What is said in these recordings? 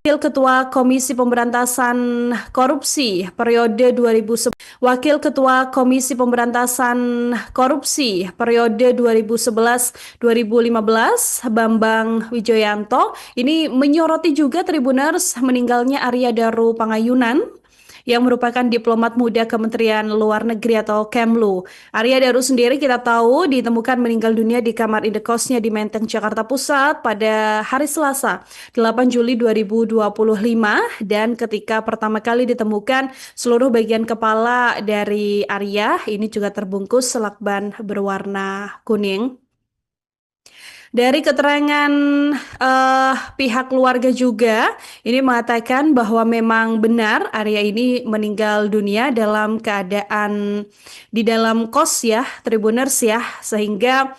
Wakil Ketua Komisi Pemberantasan Korupsi periode 2011 Wakil Ketua Komisi Pemberantasan Korupsi periode 2011-2015 Bambang Wijoyanto ini menyoroti juga Tribuners meninggalnya Arya Daru Pangayunan yang merupakan diplomat muda Kementerian Luar Negeri atau Kemlu. Arya Daru sendiri kita tahu ditemukan meninggal dunia di kamar indekosnya di Menteng, Jakarta Pusat pada hari Selasa, 8 Juli 2025 dan ketika pertama kali ditemukan seluruh bagian kepala dari Arya ini juga terbungkus lakban berwarna kuning. Dari keterangan pihak keluarga juga, ini mengatakan bahwa memang benar Arya ini meninggal dunia dalam keadaan di dalam kos ya, Tribuners ya, sehingga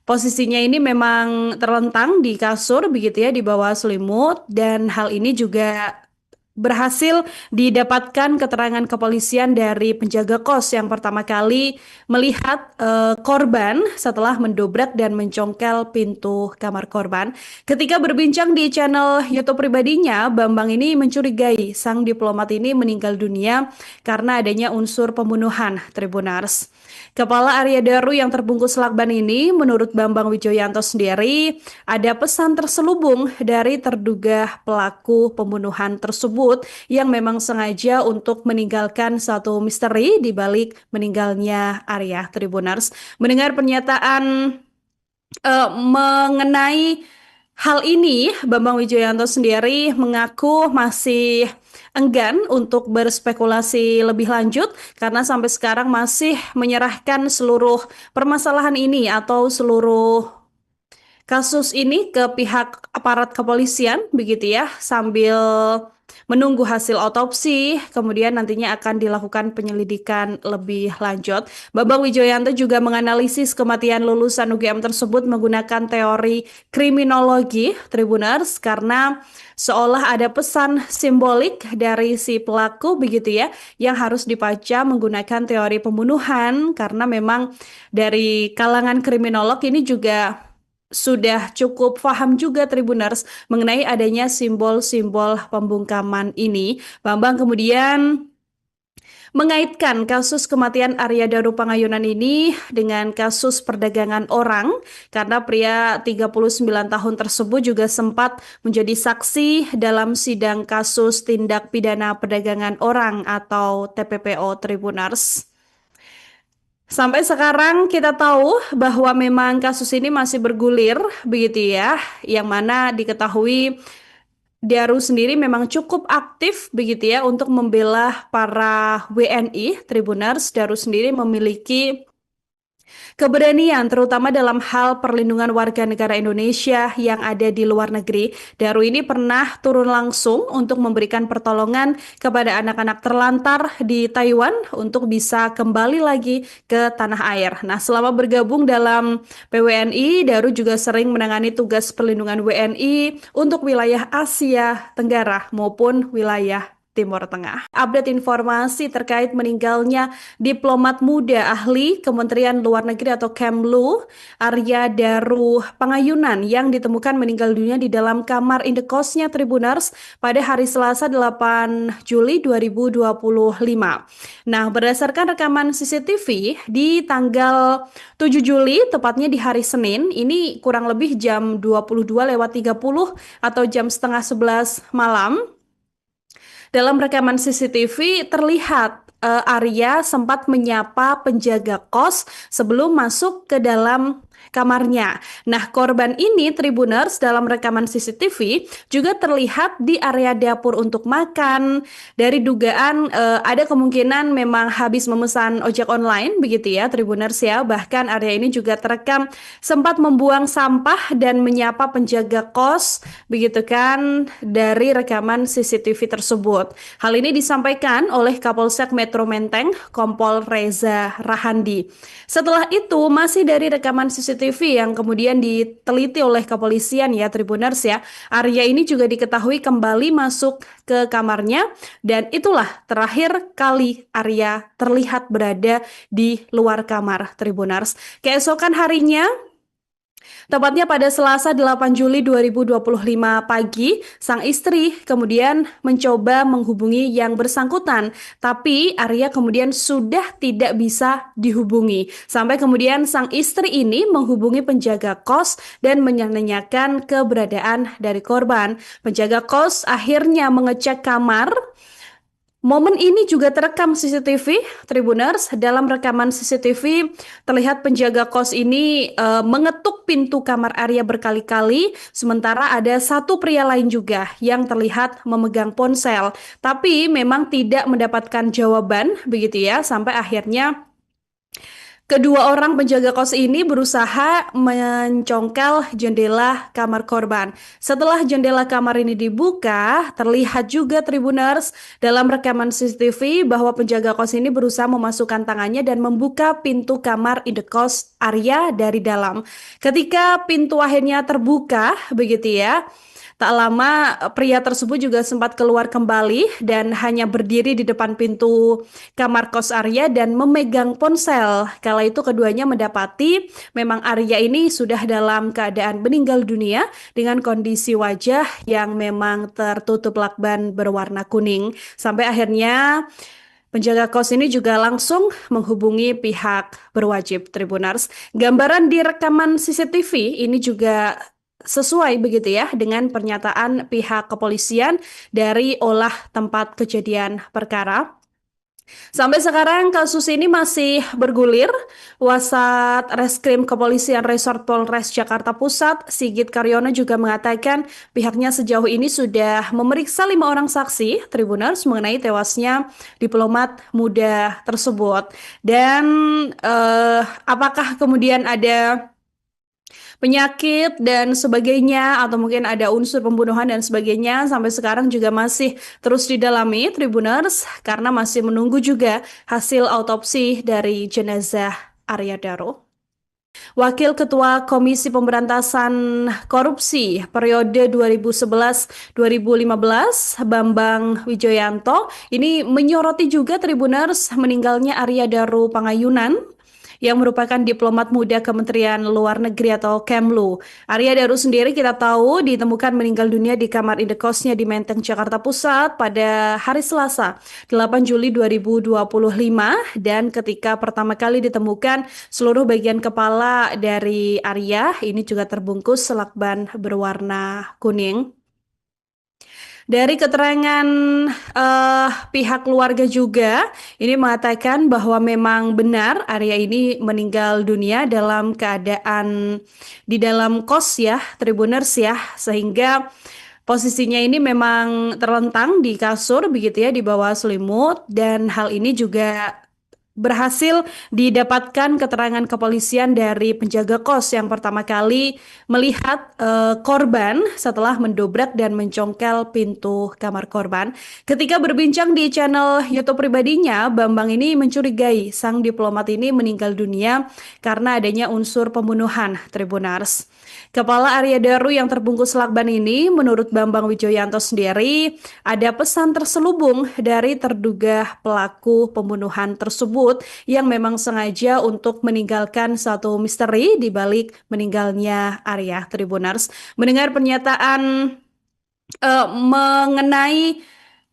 posisinya ini memang terlentang di kasur begitu ya, di bawah selimut dan hal ini juga berhasil didapatkan keterangan kepolisian dari penjaga kos yang pertama kali melihat korban setelah mendobrak dan mencongkel pintu kamar korban. Ketika berbincang di channel YouTube pribadinya, Bambang ini mencurigai sang diplomat ini meninggal dunia karena adanya unsur pembunuhan, Tribuners. Kepala Arya Daru yang terbungkus lakban ini, menurut Bambang Wijoyanto sendiri, ada pesan terselubung dari terduga pelaku pembunuhan tersebut yang memang sengaja untuk meninggalkan satu misteri di balik meninggalnya Arya. Tribuners. Mendengar pernyataan mengenai hal ini, Bambang Wijoyanto sendiri mengaku masih enggan untuk berspekulasi lebih lanjut karena sampai sekarang masih menyerahkan seluruh permasalahan ini atau seluruh kasus ini ke pihak aparat kepolisian begitu ya sambil menunggu hasil otopsi kemudian nantinya akan dilakukan penyelidikan lebih lanjut. Bambang Wijoyanto juga menganalisis kematian lulusan UGM tersebut menggunakan teori kriminologi, Tribuners, karena seolah ada pesan simbolik dari si pelaku begitu ya yang harus dibaca menggunakan teori pembunuhan karena memang dari kalangan kriminolog ini juga sudah cukup paham juga Tribuners mengenai adanya simbol-simbol pembungkaman ini. Bambang kemudian mengaitkan kasus kematian Arya Daru Pangayunan ini dengan kasus perdagangan orang karena pria 39 tahun tersebut juga sempat menjadi saksi dalam sidang kasus tindak pidana perdagangan orang atau TPPO, Tribuners. Sampai sekarang kita tahu bahwa memang kasus ini masih bergulir begitu ya, yang mana diketahui Daru sendiri memang cukup aktif begitu ya untuk membela para WNI. Tribuners, Daru sendiri memiliki keberanian terutama dalam hal perlindungan warga negara Indonesia yang ada di luar negeri. Daru ini pernah turun langsung untuk memberikan pertolongan kepada anak-anak terlantar di Taiwan untuk bisa kembali lagi ke tanah air. Nah, selama bergabung dalam PWNI, Daru juga sering menangani tugas perlindungan WNI untuk wilayah Asia Tenggara maupun wilayah Timur Tengah. Update informasi terkait meninggalnya diplomat muda ahli Kementerian Luar Negeri atau Kemlu, Arya Daru Pangayunan yang ditemukan meninggal dunia di dalam kamar indekosnya, Tribuners pada hari Selasa 8 Juli 2025. Nah, berdasarkan rekaman CCTV di tanggal 7 Juli, tepatnya di hari Senin, ini kurang lebih jam 22:30 atau jam setengah 11 malam, dalam rekaman CCTV terlihat Arya sempat menyapa penjaga kos sebelum masuk ke dalam kamarnya. Nah, korban ini, Tribuners, dalam rekaman CCTV juga terlihat di area dapur untuk makan. Dari dugaan ada kemungkinan memang habis memesan ojek online begitu ya, Tribuners ya. Bahkan Arya ini juga terekam sempat membuang sampah dan menyapa penjaga kos begitu kan dari rekaman CCTV tersebut. Hal ini disampaikan oleh Kapolsek Metro Menteng, Kompol Reza Rahandi. Setelah itu, masih dari rekaman CCTV yang kemudian diteliti oleh kepolisian ya, Tribuners ya, Arya ini juga diketahui kembali masuk ke kamarnya dan itulah terakhir kali Arya terlihat berada di luar kamar, Tribuners. Keesokan harinya, Tepatnya pada Selasa 8 Juli 2025 pagi, sang istri kemudian mencoba menghubungi yang bersangkutan, tapi Arya kemudian sudah tidak bisa dihubungi. Sampai kemudian sang istri ini menghubungi penjaga kos dan menanyakan keberadaan dari korban. Penjaga kos akhirnya mengecek kamar. Momen ini juga terekam CCTV, Tribuners. Dalam rekaman CCTV, terlihat penjaga kos ini mengetuk pintu kamar Arya berkali-kali, sementara ada satu pria lain juga yang terlihat memegang ponsel. Tapi memang tidak mendapatkan jawaban, begitu ya, sampai akhirnya kedua orang penjaga kos ini berusaha mencongkel jendela kamar korban. Setelah jendela kamar ini dibuka, terlihat juga Tribuners dalam rekaman CCTV bahwa penjaga kos ini berusaha memasukkan tangannya dan membuka pintu kamar indekos Arya dari dalam. Ketika pintu akhirnya terbuka, begitu ya. Tak lama pria tersebut juga sempat keluar kembali dan hanya berdiri di depan pintu kamar kos Arya dan memegang ponsel. Kala itu keduanya mendapati memang Arya ini sudah dalam keadaan meninggal dunia dengan kondisi wajah yang memang tertutup lakban berwarna kuning. Sampai akhirnya penjaga kos ini juga langsung menghubungi pihak berwajib, Tribuners. Gambaran di rekaman CCTV ini juga sesuai begitu ya dengan pernyataan pihak kepolisian dari olah tempat kejadian perkara. Sampai sekarang kasus ini masih bergulir. Wasat Reskrim Kepolisian Resort Polres Jakarta Pusat, Sigit Karyono juga mengatakan pihaknya sejauh ini sudah memeriksa 5 orang saksi, Tribuners, mengenai tewasnya diplomat muda tersebut. Dan apakah kemudian ada penyakit dan sebagainya atau mungkin ada unsur pembunuhan dan sebagainya sampai sekarang juga masih terus didalami Tribuners karena masih menunggu juga hasil autopsi dari jenazah Arya Daro. Wakil Ketua Komisi Pemberantasan Korupsi periode 2011-2015, Bambang Wijoyanto, ini menyoroti juga Tribuners meninggalnya Arya Daro Pangayunan yang merupakan diplomat muda Kementerian Luar Negeri atau Kemlu. Arya Daro sendiri kita tahu ditemukan meninggal dunia di kamar indekosnya di Menteng, Jakarta Pusat pada hari Selasa, 8 Juli 2025 dan ketika pertama kali ditemukan seluruh bagian kepala dari Arya ini juga terbungkus lakban berwarna kuning. Dari keterangan pihak keluarga juga, ini mengatakan bahwa memang benar Arya ini meninggal dunia dalam keadaan di dalam kos ya, Tribuners ya, sehingga posisinya ini memang terlentang di kasur begitu ya, di bawah selimut dan hal ini juga berhasil didapatkan keterangan kepolisian dari penjaga kos yang pertama kali melihat korban setelah mendobrak dan mencongkel pintu kamar korban. Ketika berbincang di channel YouTube pribadinya, Bambang ini mencurigai sang diplomat ini meninggal dunia karena adanya unsur pembunuhan, Tribuners. Kepala Arya Daro yang terbungkus lakban ini, menurut Bambang Wijoyanto sendiri, ada pesan terselubung dari terduga pelaku pembunuhan tersebut yang memang sengaja untuk meninggalkan satu misteri di balik meninggalnya Arya, Tribuners. Mendengar pernyataan mengenai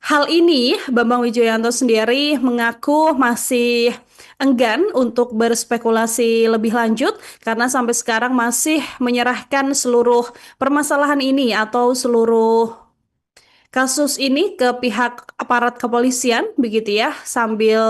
hal ini, Bambang Wijoyanto sendiri mengaku masih enggan untuk berspekulasi lebih lanjut karena sampai sekarang masih menyerahkan seluruh permasalahan ini atau seluruh kasus ini ke pihak aparat kepolisian begitu ya sambil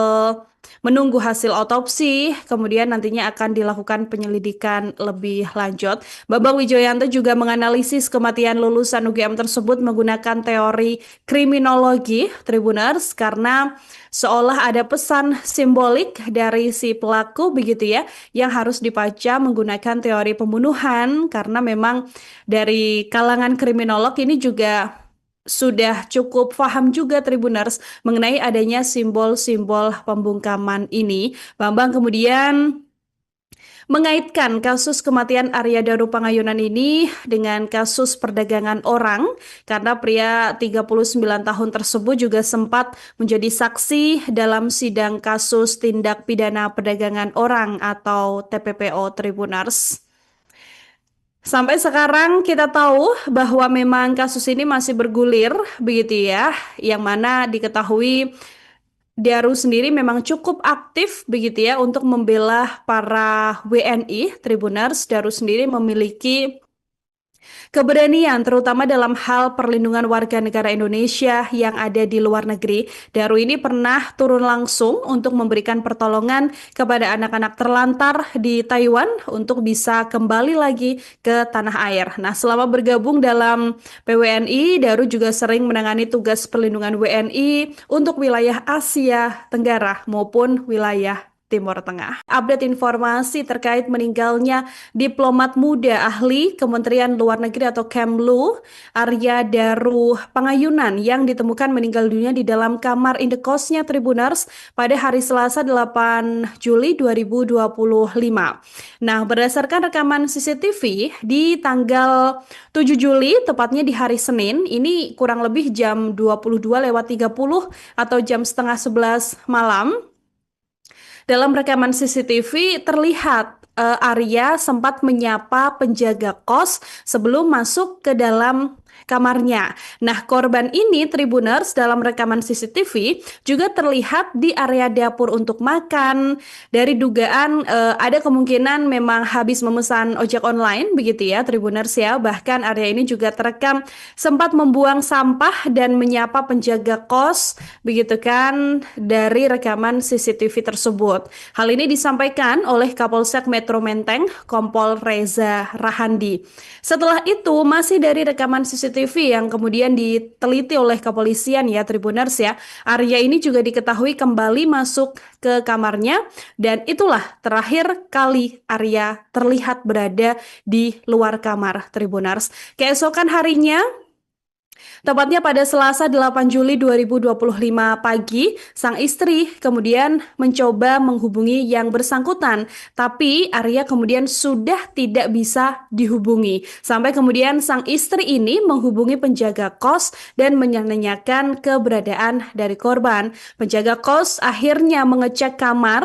menunggu hasil otopsi kemudian nantinya akan dilakukan penyelidikan lebih lanjut. Bambang Wijoyanto juga menganalisis kematian lulusan UGM tersebut menggunakan teori kriminologi, Tribuners, karena seolah ada pesan simbolik dari si pelaku begitu ya yang harus dibaca menggunakan teori pembunuhan karena memang dari kalangan kriminolog ini juga sudah cukup paham juga Tribuners mengenai adanya simbol-simbol pembungkaman ini. Bambang kemudian mengaitkan kasus kematian Arya Daro Pangayunan ini dengan kasus perdagangan orang karena pria 39 tahun tersebut juga sempat menjadi saksi dalam sidang kasus tindak pidana perdagangan orang atau TPPO, Tribuners. Sampai sekarang kita tahu bahwa memang kasus ini masih bergulir begitu ya, yang mana diketahui Daru sendiri memang cukup aktif begitu ya untuk membela para WNI. Tribuners, Daru sendiri memiliki keberanian terutama dalam hal perlindungan warga negara Indonesia yang ada di luar negeri. Daru ini pernah turun langsung untuk memberikan pertolongan kepada anak-anak terlantar di Taiwan untuk bisa kembali lagi ke tanah air. Nah, selama bergabung dalam PWNI, Daru juga sering menangani tugas perlindungan WNI untuk wilayah Asia Tenggara maupun wilayah Timur Tengah. Update informasi terkait meninggalnya diplomat muda ahli Kementerian Luar Negeri atau Kemlu, Arya Daru Pangayunan yang ditemukan meninggal dunia di dalam kamar indekosnya Tribuners pada hari Selasa 8 Juli 2025. Nah, berdasarkan rekaman CCTV di tanggal 7 Juli, tepatnya di hari Senin, ini kurang lebih jam 22:30 atau jam setengah 11 malam, dalam rekaman CCTV terlihat Arya sempat menyapa penjaga kos sebelum masuk ke dalam kamarnya. Nah, korban ini Tribuners dalam rekaman CCTV juga terlihat di area dapur untuk makan. Dari dugaan ada kemungkinan memang habis memesan ojek online begitu ya Tribuners ya. Bahkan Arya ini juga terekam sempat membuang sampah dan menyapa penjaga kos begitu kan dari rekaman CCTV tersebut. Hal ini disampaikan oleh Kapolsek Metro Menteng, Kompol Reza Rahandi. Setelah itu, masih dari rekaman CCTV yang kemudian diteliti oleh kepolisian ya, Tribuners ya, Arya ini juga diketahui kembali masuk ke kamarnya dan itulah terakhir kali Arya terlihat berada di luar kamar, Tribuners. Keesokan harinya, tepatnya pada Selasa 8 Juli 2025 pagi, sang istri kemudian mencoba menghubungi yang bersangkutan, tapi Arya kemudian sudah tidak bisa dihubungi. Sampai kemudian sang istri ini menghubungi penjaga kos dan menanyakan keberadaan dari korban. Penjaga kos akhirnya mengecek kamar.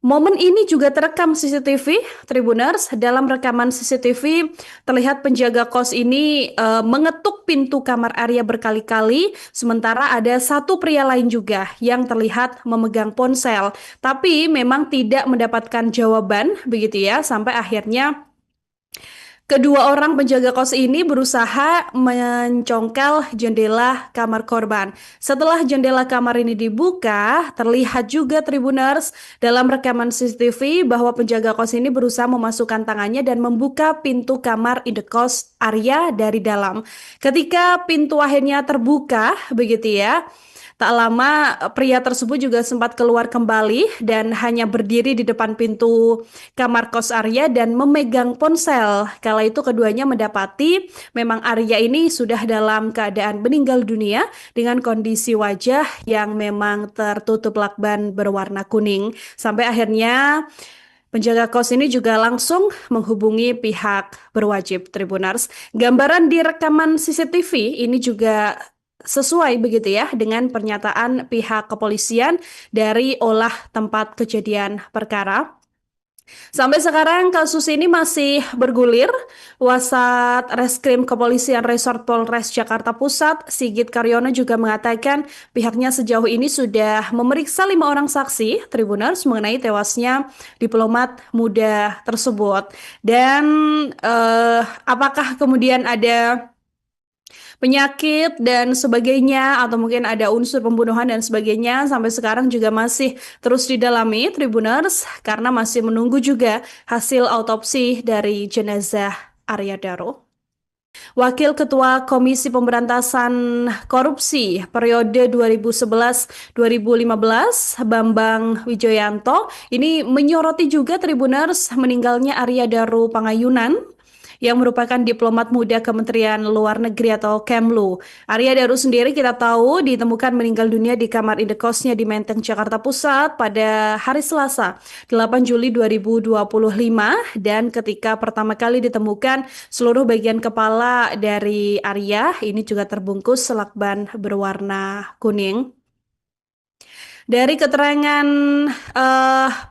Momen ini juga terekam CCTV, Tribuners. Dalam rekaman CCTV, terlihat penjaga kos ini mengetuk pintu kamar Arya berkali-kali, sementara ada satu pria lain juga yang terlihat memegang ponsel. Tapi memang tidak mendapatkan jawaban, begitu ya, sampai akhirnya kedua orang penjaga kos ini berusaha mencongkel jendela kamar korban. Setelah jendela kamar ini dibuka, terlihat juga Tribuners dalam rekaman CCTV bahwa penjaga kos ini berusaha memasukkan tangannya dan membuka pintu kamar indekos Arya dari dalam. Ketika pintu akhirnya terbuka, begitu ya. Tak lama pria tersebut juga sempat keluar kembali dan hanya berdiri di depan pintu kamar kos Arya dan memegang ponsel. Kala itu keduanya mendapati memang Arya ini sudah dalam keadaan meninggal dunia dengan kondisi wajah yang memang tertutup lakban berwarna kuning. Sampai akhirnya penjaga kos ini juga langsung menghubungi pihak berwajib, Tribuners. Gambaran di rekaman CCTV ini juga sesuai begitu ya dengan pernyataan pihak kepolisian dari olah tempat kejadian perkara. Sampai sekarang kasus ini masih bergulir. Wasat Reskrim Kepolisian Resort Polres Jakarta Pusat, Sigit Karyono juga mengatakan pihaknya sejauh ini sudah memeriksa 5 orang saksi, Tribuners, mengenai tewasnya diplomat muda tersebut. Dan apakah kemudian ada penyakit dan sebagainya atau mungkin ada unsur pembunuhan dan sebagainya sampai sekarang juga masih terus didalami Tribuners karena masih menunggu juga hasil autopsi dari jenazah Arya Daro. Wakil Ketua Komisi Pemberantasan Korupsi periode 2011-2015, Bambang Wijoyanto, ini menyoroti juga Tribuners meninggalnya Arya Daro Pangayunan yang merupakan diplomat muda Kementerian Luar Negeri atau Kemlu. Arya Daru sendiri kita tahu ditemukan meninggal dunia di kamar indekosnya di Menteng, Jakarta Pusat pada hari Selasa 8 Juli 2025 dan ketika pertama kali ditemukan seluruh bagian kepala dari Arya ini juga terbungkus lakban berwarna kuning. Dari keterangan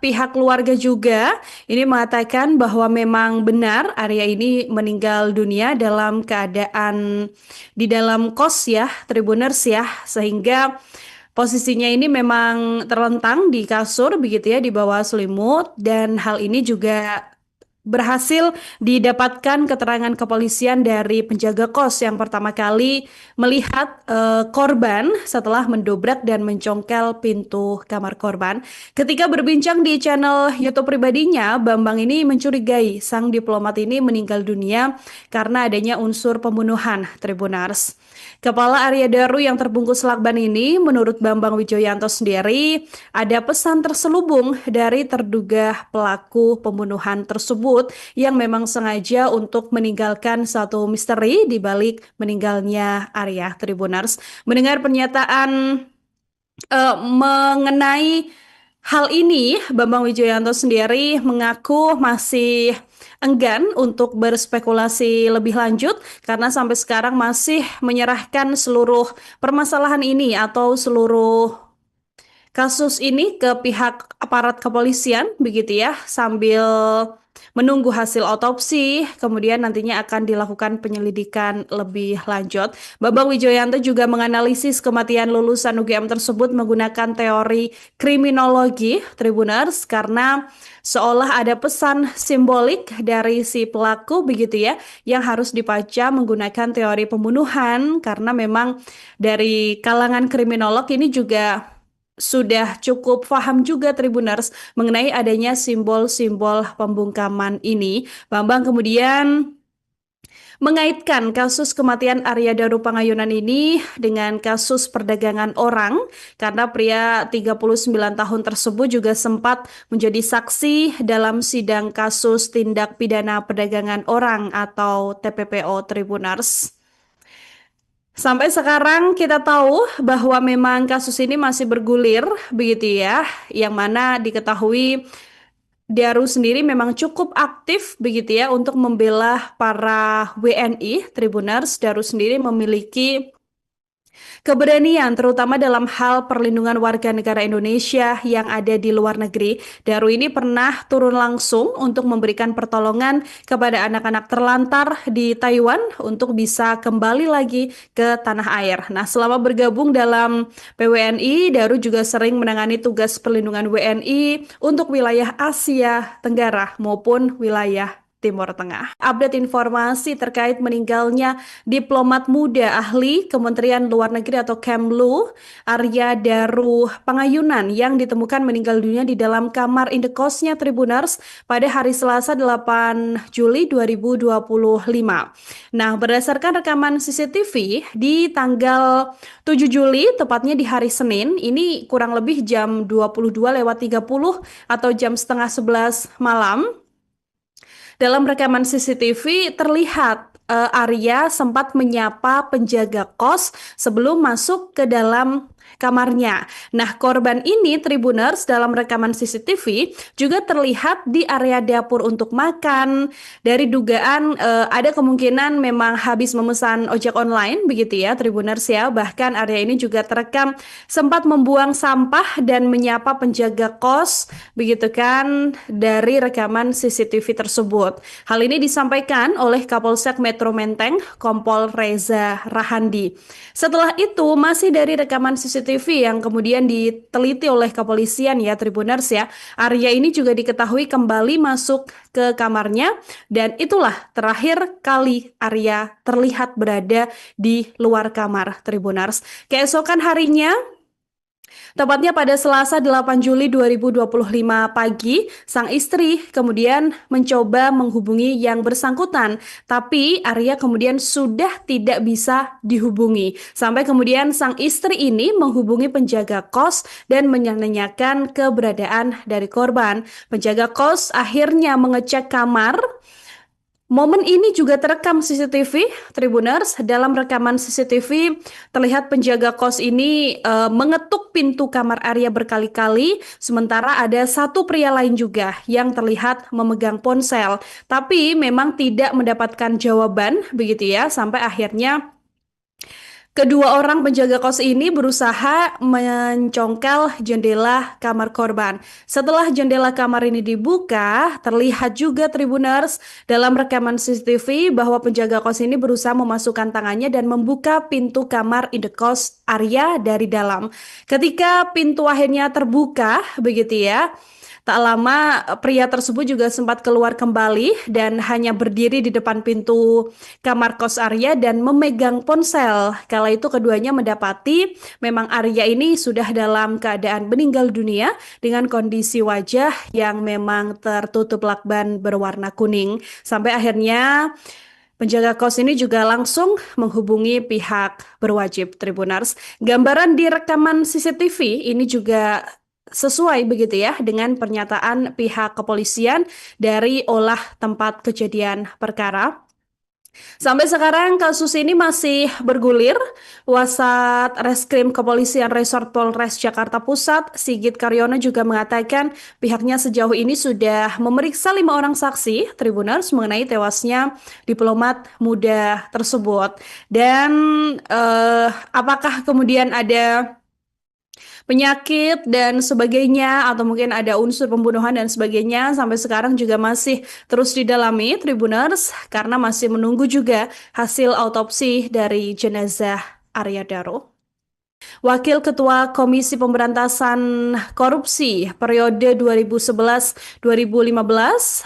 pihak keluarga juga, ini mengatakan bahwa memang benar Arya ini meninggal dunia dalam keadaan di dalam kos ya, Tribuners ya, sehingga posisinya ini memang terlentang di kasur begitu ya, di bawah selimut, dan hal ini juga berhasil didapatkan keterangan kepolisian dari penjaga kos yang pertama kali melihat korban setelah mendobrak dan mencongkel pintu kamar korban. Ketika berbincang di channel YouTube pribadinya, Bambang ini mencurigai sang diplomat ini meninggal dunia karena adanya unsur pembunuhan, Tribunars. Kepala Arya Daru yang terbungkus lakban ini, menurut Bambang Wijoyanto sendiri, ada pesan terselubung dari terduga pelaku pembunuhan tersebut yang memang sengaja untuk meninggalkan satu misteri di balik meninggalnya Arya, Tribuners. Mendengar pernyataan mengenai hal ini, Bambang Wijoyanto sendiri mengaku masih enggan untuk berspekulasi lebih lanjut karena sampai sekarang masih menyerahkan seluruh permasalahan ini atau seluruh kasus ini ke pihak aparat kepolisian begitu ya, sambil menunggu hasil otopsi, kemudian nantinya akan dilakukan penyelidikan lebih lanjut. Bambang Wijoyanto juga menganalisis kematian lulusan UGM tersebut menggunakan teori kriminologi, Tribuners, karena seolah ada pesan simbolik dari si pelaku begitu ya, yang harus dibaca menggunakan teori pembunuhan, karena memang dari kalangan kriminolog ini juga sudah cukup paham juga Tribuners mengenai adanya simbol-simbol pembungkaman ini. Bambang kemudian mengaitkan kasus kematian Arya Daru Pangayunan ini dengan kasus perdagangan orang karena pria 39 tahun tersebut juga sempat menjadi saksi dalam sidang kasus tindak pidana perdagangan orang atau TPPO, Tribuners. Sampai sekarang kita tahu bahwa memang kasus ini masih bergulir begitu ya, yang mana diketahui Daru sendiri memang cukup aktif begitu ya untuk membela para WNI. Tribuners, Daru sendiri memiliki keberanian terutama dalam hal perlindungan warga negara Indonesia yang ada di luar negeri. Daru ini pernah turun langsung untuk memberikan pertolongan kepada anak-anak terlantar di Taiwan untuk bisa kembali lagi ke tanah air. Nah, selama bergabung dalam PWNI, Daru juga sering menangani tugas perlindungan WNI untuk wilayah Asia Tenggara maupun wilayah Timur Tengah. Update informasi terkait meninggalnya diplomat muda ahli Kementerian Luar Negeri atau Kemlu, Arya Daru Pangayunan yang ditemukan meninggal dunia di dalam kamar indekosnya Tribuners pada hari Selasa 8 Juli 2025. Nah, berdasarkan rekaman CCTV di tanggal 7 Juli, tepatnya di hari Senin, ini kurang lebih jam 22:30 atau jam setengah 11 malam, dalam rekaman CCTV terlihat Arya sempat menyapa penjaga kos sebelum masuk ke dalam kamarnya. Nah, korban ini Tribuners dalam rekaman CCTV juga terlihat di area dapur untuk makan. Dari dugaan ada kemungkinan memang habis memesan ojek online begitu ya Tribuners ya. Bahkan Arya ini juga terekam sempat membuang sampah dan menyapa penjaga kos begitu kan dari rekaman CCTV tersebut. Hal ini disampaikan oleh Kapolsek Metro Menteng, Kompol Reza Rahandi. Setelah itu masih dari rekaman CCTV yang kemudian diteliti oleh kepolisian ya Tribuners ya, Arya ini juga diketahui kembali masuk ke kamarnya dan itulah terakhir kali Arya terlihat berada di luar kamar Tribuners. Keesokan harinya, tepatnya pada Selasa 8 Juli 2025 pagi, sang istri kemudian mencoba menghubungi yang bersangkutan, tapi Arya kemudian sudah tidak bisa dihubungi. Sampai kemudian sang istri ini menghubungi penjaga kos dan menanyakan keberadaan dari korban. Penjaga kos akhirnya mengecek kamar. Momen ini juga terekam CCTV, Tribuners. Dalam rekaman CCTV, terlihat penjaga kos ini mengetuk pintu kamar Arya berkali-kali, sementara ada satu pria lain juga yang terlihat memegang ponsel. Tapi memang tidak mendapatkan jawaban, begitu ya, sampai akhirnya Kedua orang penjaga kos ini berusaha mencongkel jendela kamar korban. Setelah jendela kamar ini dibuka, terlihat juga Tribuners dalam rekaman CCTV bahwa penjaga kos ini berusaha memasukkan tangannya dan membuka pintu kamar indekos Arya dari dalam. Ketika pintu akhirnya terbuka, begitu ya. Tak lama pria tersebut juga sempat keluar kembali dan hanya berdiri di depan pintu kamar kos Arya dan memegang ponsel. Kala itu keduanya mendapati memang Arya ini sudah dalam keadaan meninggal dunia dengan kondisi wajah yang memang tertutup lakban berwarna kuning. Sampai akhirnya penjaga kos ini juga langsung menghubungi pihak berwajib Tribuners. Gambaran di rekaman CCTV ini juga sesuai begitu ya dengan pernyataan pihak kepolisian dari olah tempat kejadian perkara. Sampai sekarang kasus ini masih bergulir. Wasat Reskrim Kepolisian Resort Polres Jakarta Pusat, Sigit Karyono juga mengatakan pihaknya sejauh ini sudah memeriksa 5 orang saksi Tribuners mengenai tewasnya diplomat muda tersebut. Dan apakah kemudian ada penyakit dan sebagainya atau mungkin ada unsur pembunuhan dan sebagainya sampai sekarang juga masih terus didalami Tribuners karena masih menunggu juga hasil autopsi dari jenazah Arya Daro. Wakil Ketua Komisi Pemberantasan Korupsi periode 2011-2015,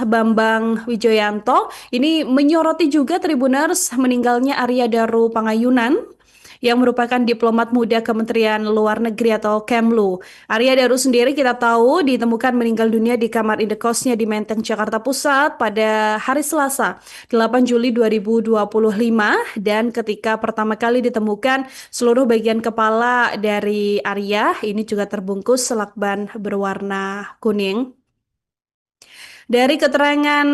Bambang Wijoyanto, ini menyoroti juga Tribuners meninggalnya Arya Daro Pangayunan yang merupakan diplomat muda Kementerian Luar Negeri atau Kemlu. Arya Daro sendiri kita tahu ditemukan meninggal dunia di kamar indekosnya di Menteng, Jakarta Pusat pada hari Selasa, 8 Juli 2025 dan ketika pertama kali ditemukan seluruh bagian kepala dari Arya ini juga terbungkus lakban berwarna kuning. Dari keterangan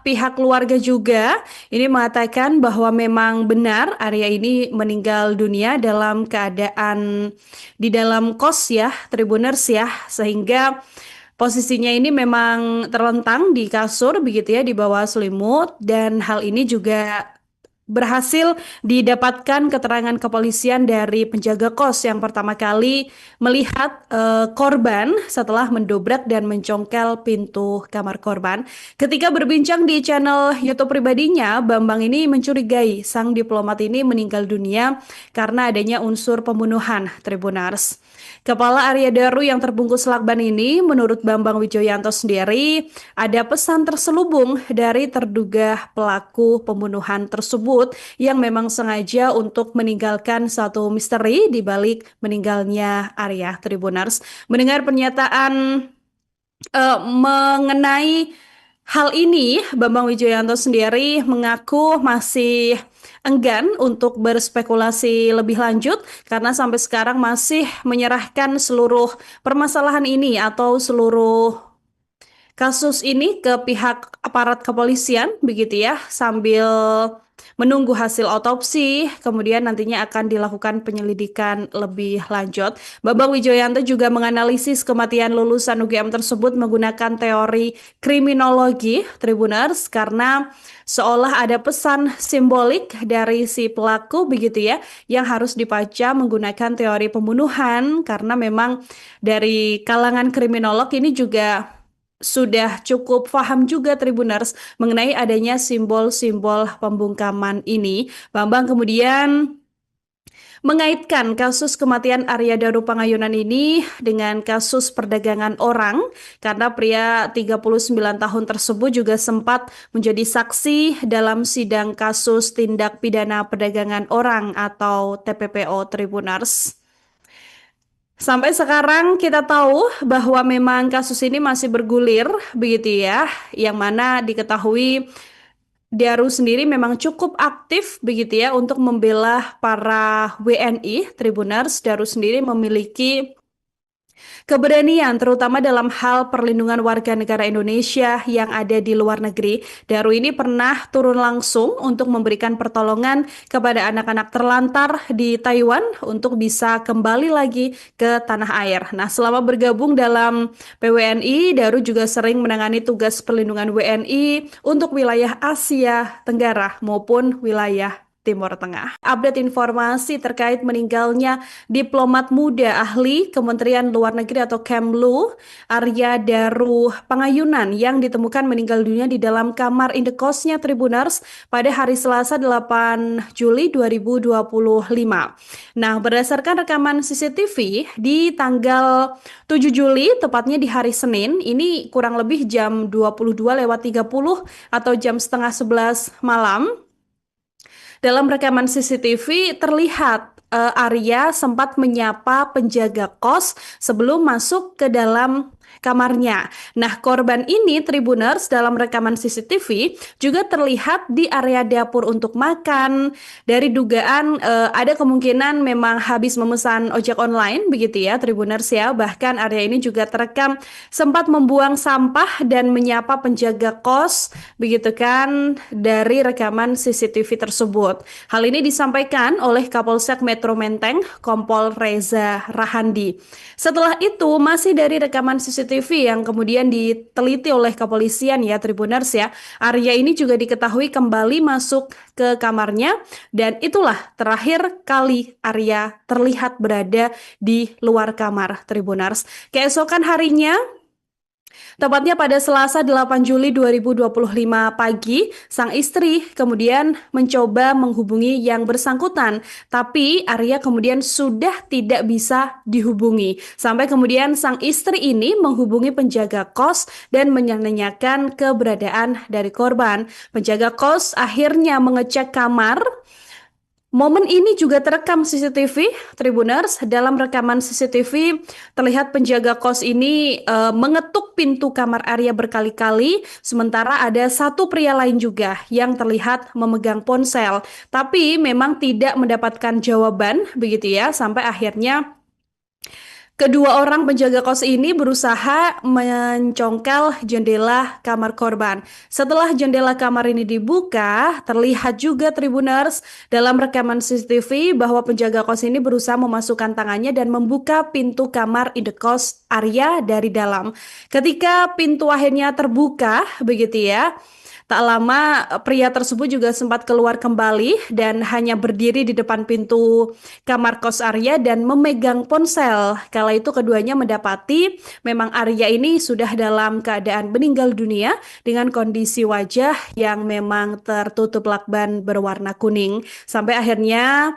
pihak keluarga juga, ini mengatakan bahwa memang benar Arya ini meninggal dunia dalam keadaan di dalam kos ya, Tribuners ya, sehingga posisinya ini memang terlentang di kasur begitu ya, di bawah selimut dan hal ini juga berhasil didapatkan keterangan kepolisian dari penjaga kos yang pertama kali melihat korban setelah mendobrak dan mencongkel pintu kamar korban. Ketika berbincang di channel YouTube pribadinya, Bambang ini mencurigai sang diplomat ini meninggal dunia karena adanya unsur pembunuhan Tribuners. Kepala Arya Daro yang terbungkus lakban ini, menurut Bambang Wijoyanto sendiri, ada pesan terselubung dari terduga pelaku pembunuhan tersebut yang memang sengaja untuk meninggalkan satu misteri di balik meninggalnya Arya Tribuners. Mendengar pernyataan mengenai hal ini, Bambang Wijoyanto sendiri mengaku masih enggan untuk berspekulasi lebih lanjut karena sampai sekarang masih menyerahkan seluruh permasalahan ini atau seluruh kasus ini ke pihak aparat kepolisian begitu ya sambil menunggu hasil otopsi kemudian nantinya akan dilakukan penyelidikan lebih lanjut. Bambang Wijoyanto juga menganalisis kematian lulusan UGM tersebut menggunakan teori kriminologi Tribuners karena seolah ada pesan simbolik dari si pelaku begitu ya yang harus dibaca menggunakan teori pembunuhan karena memang dari kalangan kriminolog ini juga sudah cukup paham juga Tribuners mengenai adanya simbol-simbol pembungkaman ini. Bambang kemudian mengaitkan kasus kematian Arya Daro Pangayunan ini dengan kasus perdagangan orang karena pria 39 tahun tersebut juga sempat menjadi saksi dalam sidang kasus tindak pidana perdagangan orang atau TPPO Tribuners. Sampai sekarang kita tahu bahwa memang kasus ini masih bergulir begitu ya, yang mana diketahui Daru sendiri memang cukup aktif begitu ya untuk membela para WNI Tribuners. Daru sendiri memiliki keberanian terutama dalam hal perlindungan warga negara Indonesia yang ada di luar negeri. Daru ini pernah turun langsung untuk memberikan pertolongan kepada anak-anak terlantar di Taiwan untuk bisa kembali lagi ke tanah air. Nah, selama bergabung dalam PWNI, Daru juga sering menangani tugas perlindungan WNI untuk wilayah Asia Tenggara maupun wilayah Timur Tengah. Update informasi terkait meninggalnya diplomat muda ahli Kementerian Luar Negeri atau Kemlu, Arya Daru Pangayunan yang ditemukan meninggal dunia di dalam kamar indekosnya Tribuners pada hari Selasa 8 Juli 2025. Nah, berdasarkan rekaman CCTV di tanggal 7 Juli, tepatnya di hari Senin, ini kurang lebih jam 22:30 atau jam setengah 11 malam, dalam rekaman CCTV terlihat Arya sempat menyapa penjaga kos sebelum masuk ke dalam kamarnya. Nah, korban ini Tribuners dalam rekaman CCTV juga terlihat di area dapur untuk makan. Dari dugaan ada kemungkinan memang habis memesan ojek online begitu ya Tribuners ya. Bahkan Arya ini juga terekam sempat membuang sampah dan menyapa penjaga kos begitu kan dari rekaman CCTV tersebut. Hal ini disampaikan oleh Kapolsek Metro Menteng, Kompol Reza Rahandi. Setelah itu, masih dari rekaman CCTV yang kemudian diteliti oleh kepolisian ya Tribuners ya, Arya ini juga diketahui kembali masuk ke kamarnya dan itulah terakhir kali Arya terlihat berada di luar kamar Tribuners. Keesokan harinya, tepatnya pada Selasa 8 Juli 2025 pagi, sang istri kemudian mencoba menghubungi yang bersangkutan, tapi Arya kemudian sudah tidak bisa dihubungi. Sampai kemudian sang istri ini menghubungi penjaga kos dan menanyakan keberadaan dari korban. Penjaga kos akhirnya mengecek kamar. Momen ini juga terekam CCTV, Tribuners. Dalam rekaman CCTV terlihat penjaga kos ini mengetuk pintu kamar Arya berkali-kali, sementara ada satu pria lain juga yang terlihat memegang ponsel, tapi memang tidak mendapatkan jawaban, begitu ya, sampai akhirnya kedua orang penjaga kos ini berusaha mencongkel jendela kamar korban. Setelah jendela kamar ini dibuka, terlihat juga Tribuners dalam rekaman CCTV bahwa penjaga kos ini berusaha memasukkan tangannya dan membuka pintu kamar indekos Arya dari dalam. Ketika pintu akhirnya terbuka, begitu ya. Tak lama pria tersebut juga sempat keluar kembali dan hanya berdiri di depan pintu kamar kos Arya dan memegang ponsel. Kala itu keduanya mendapati memang Arya ini sudah dalam keadaan meninggal dunia dengan kondisi wajah yang memang tertutup lakban berwarna kuning. Sampai akhirnya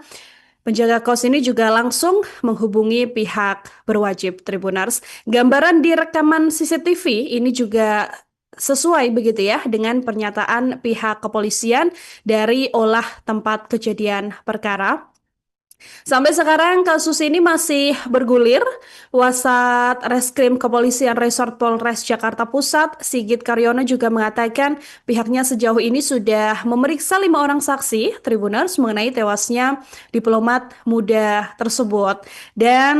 penjaga kos ini juga langsung menghubungi pihak berwajib Tribuners. Gambaran di rekaman CCTV ini juga sesuai begitu ya dengan pernyataan pihak kepolisian dari olah tempat kejadian perkara. Sampai sekarang kasus ini masih bergulir. Wasat Reskrim Kepolisian Resort Polres Jakarta Pusat, Sigit Karyono juga mengatakan pihaknya sejauh ini sudah memeriksa 5 orang saksi Tribuners mengenai tewasnya diplomat muda tersebut. Dan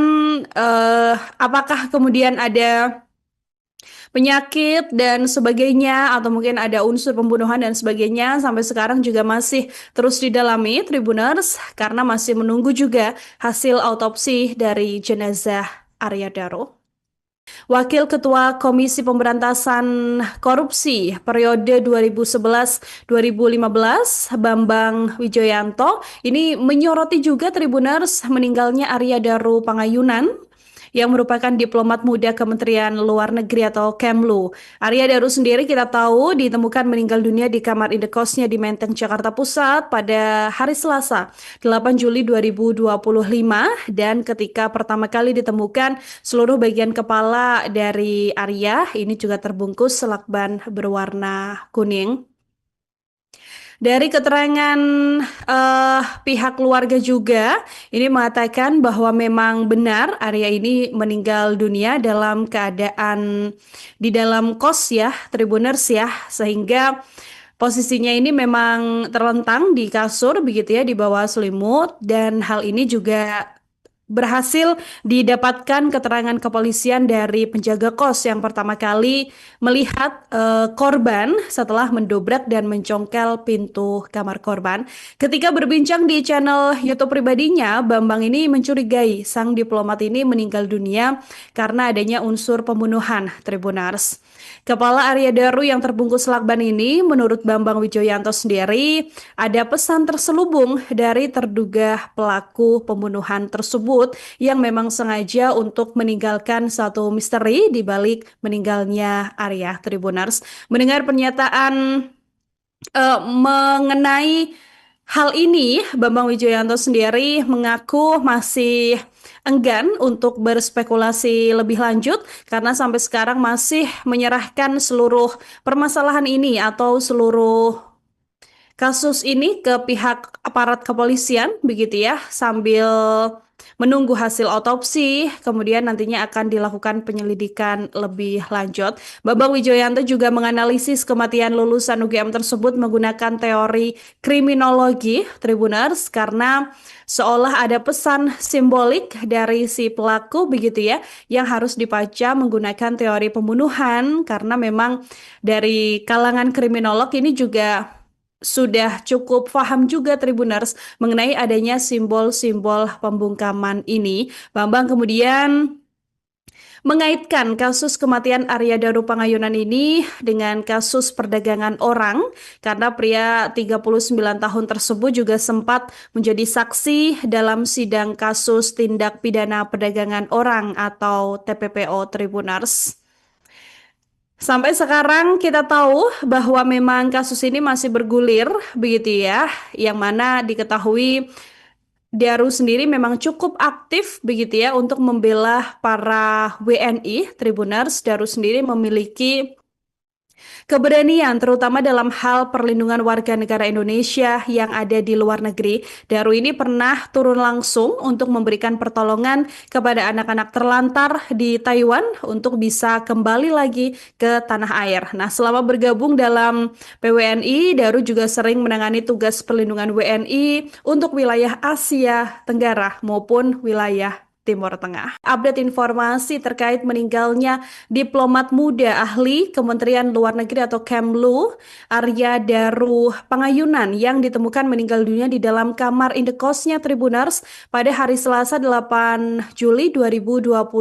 apakah kemudian ada penyakit dan sebagainya atau mungkin ada unsur pembunuhan dan sebagainya sampai sekarang juga masih terus didalami Tribuners karena masih menunggu juga hasil autopsi dari jenazah Arya Daro. Wakil Ketua Komisi Pemberantasan Korupsi periode 2011-2015, Bambang Wijoyanto, ini menyoroti juga Tribuners meninggalnya Arya Daro Pangayunan yang merupakan diplomat muda Kementerian Luar Negeri atau Kemlu. Arya Daro sendiri kita tahu ditemukan meninggal dunia di kamar indekosnya di Menteng, Jakarta Pusat pada hari Selasa 8 Juli 2025 dan ketika pertama kali ditemukan seluruh bagian kepala dari Arya ini juga terbungkus lakban berwarna kuning. Dari keterangan pihak keluarga juga, ini mengatakan bahwa memang benar Arya ini meninggal dunia dalam keadaan di dalam kos ya, Tribuners ya, sehingga posisinya ini memang terlentang di kasur begitu ya, di bawah selimut dan hal ini juga berhasil didapatkan keterangan kepolisian dari penjaga kos yang pertama kali melihat korban setelah mendobrak dan mencongkel pintu kamar korban. Ketika berbincang di channel YouTube pribadinya, Bambang ini mencurigai sang diplomat ini meninggal dunia karena adanya unsur pembunuhan, Tribunars. Kepala Arya Daru yang terbungkus lakban ini, menurut Bambang Wijoyanto sendiri, ada pesan terselubung dari terduga pelaku pembunuhan tersebut yang memang sengaja untuk meninggalkan satu misteri di balik meninggalnya Arya, Tribunars. Mendengar pernyataan mengenai hal ini, Bambang Wijoyanto sendiri mengaku masih enggan untuk berspekulasi lebih lanjut karena sampai sekarang masih menyerahkan seluruh permasalahan ini atau seluruh kasus ini ke pihak aparat kepolisian begitu ya, sambil menunggu hasil otopsi, kemudian nantinya akan dilakukan penyelidikan lebih lanjut. Bambang Wijoyanto juga menganalisis kematian lulusan UGM tersebut menggunakan teori kriminologi, Tribuners, karena seolah ada pesan simbolik dari si pelaku begitu ya, yang harus dibaca menggunakan teori pembunuhan karena memang dari kalangan kriminolog ini juga sudah cukup paham juga Tribuners mengenai adanya simbol-simbol pembungkaman ini. Bambang kemudian mengaitkan kasus kematian Arya Daru Pangayunan ini dengan kasus perdagangan orang karena pria 39 tahun tersebut juga sempat menjadi saksi dalam sidang kasus tindak pidana perdagangan orang atau TPPO, Tribuners. Sampai sekarang kita tahu bahwa memang kasus ini masih bergulir begitu ya, yang mana diketahui Daru sendiri memang cukup aktif begitu ya untuk membela para WNI, Tribuners. Daru sendiri memiliki keberanian terutama dalam hal perlindungan warga negara Indonesia yang ada di luar negeri. Daru ini pernah turun langsung untuk memberikan pertolongan kepada anak-anak terlantar di Taiwan untuk bisa kembali lagi ke tanah air. Nah, selama bergabung dalam PWNI, Daru juga sering menangani tugas perlindungan WNI untuk wilayah Asia Tenggara maupun wilayah Timur Tengah. Update informasi terkait meninggalnya diplomat muda ahli Kementerian Luar Negeri atau Kemlu, Arya Daru Pangayunan yang ditemukan meninggal dunia di dalam kamar indekosnya Tribuners pada hari Selasa 8 Juli 2025.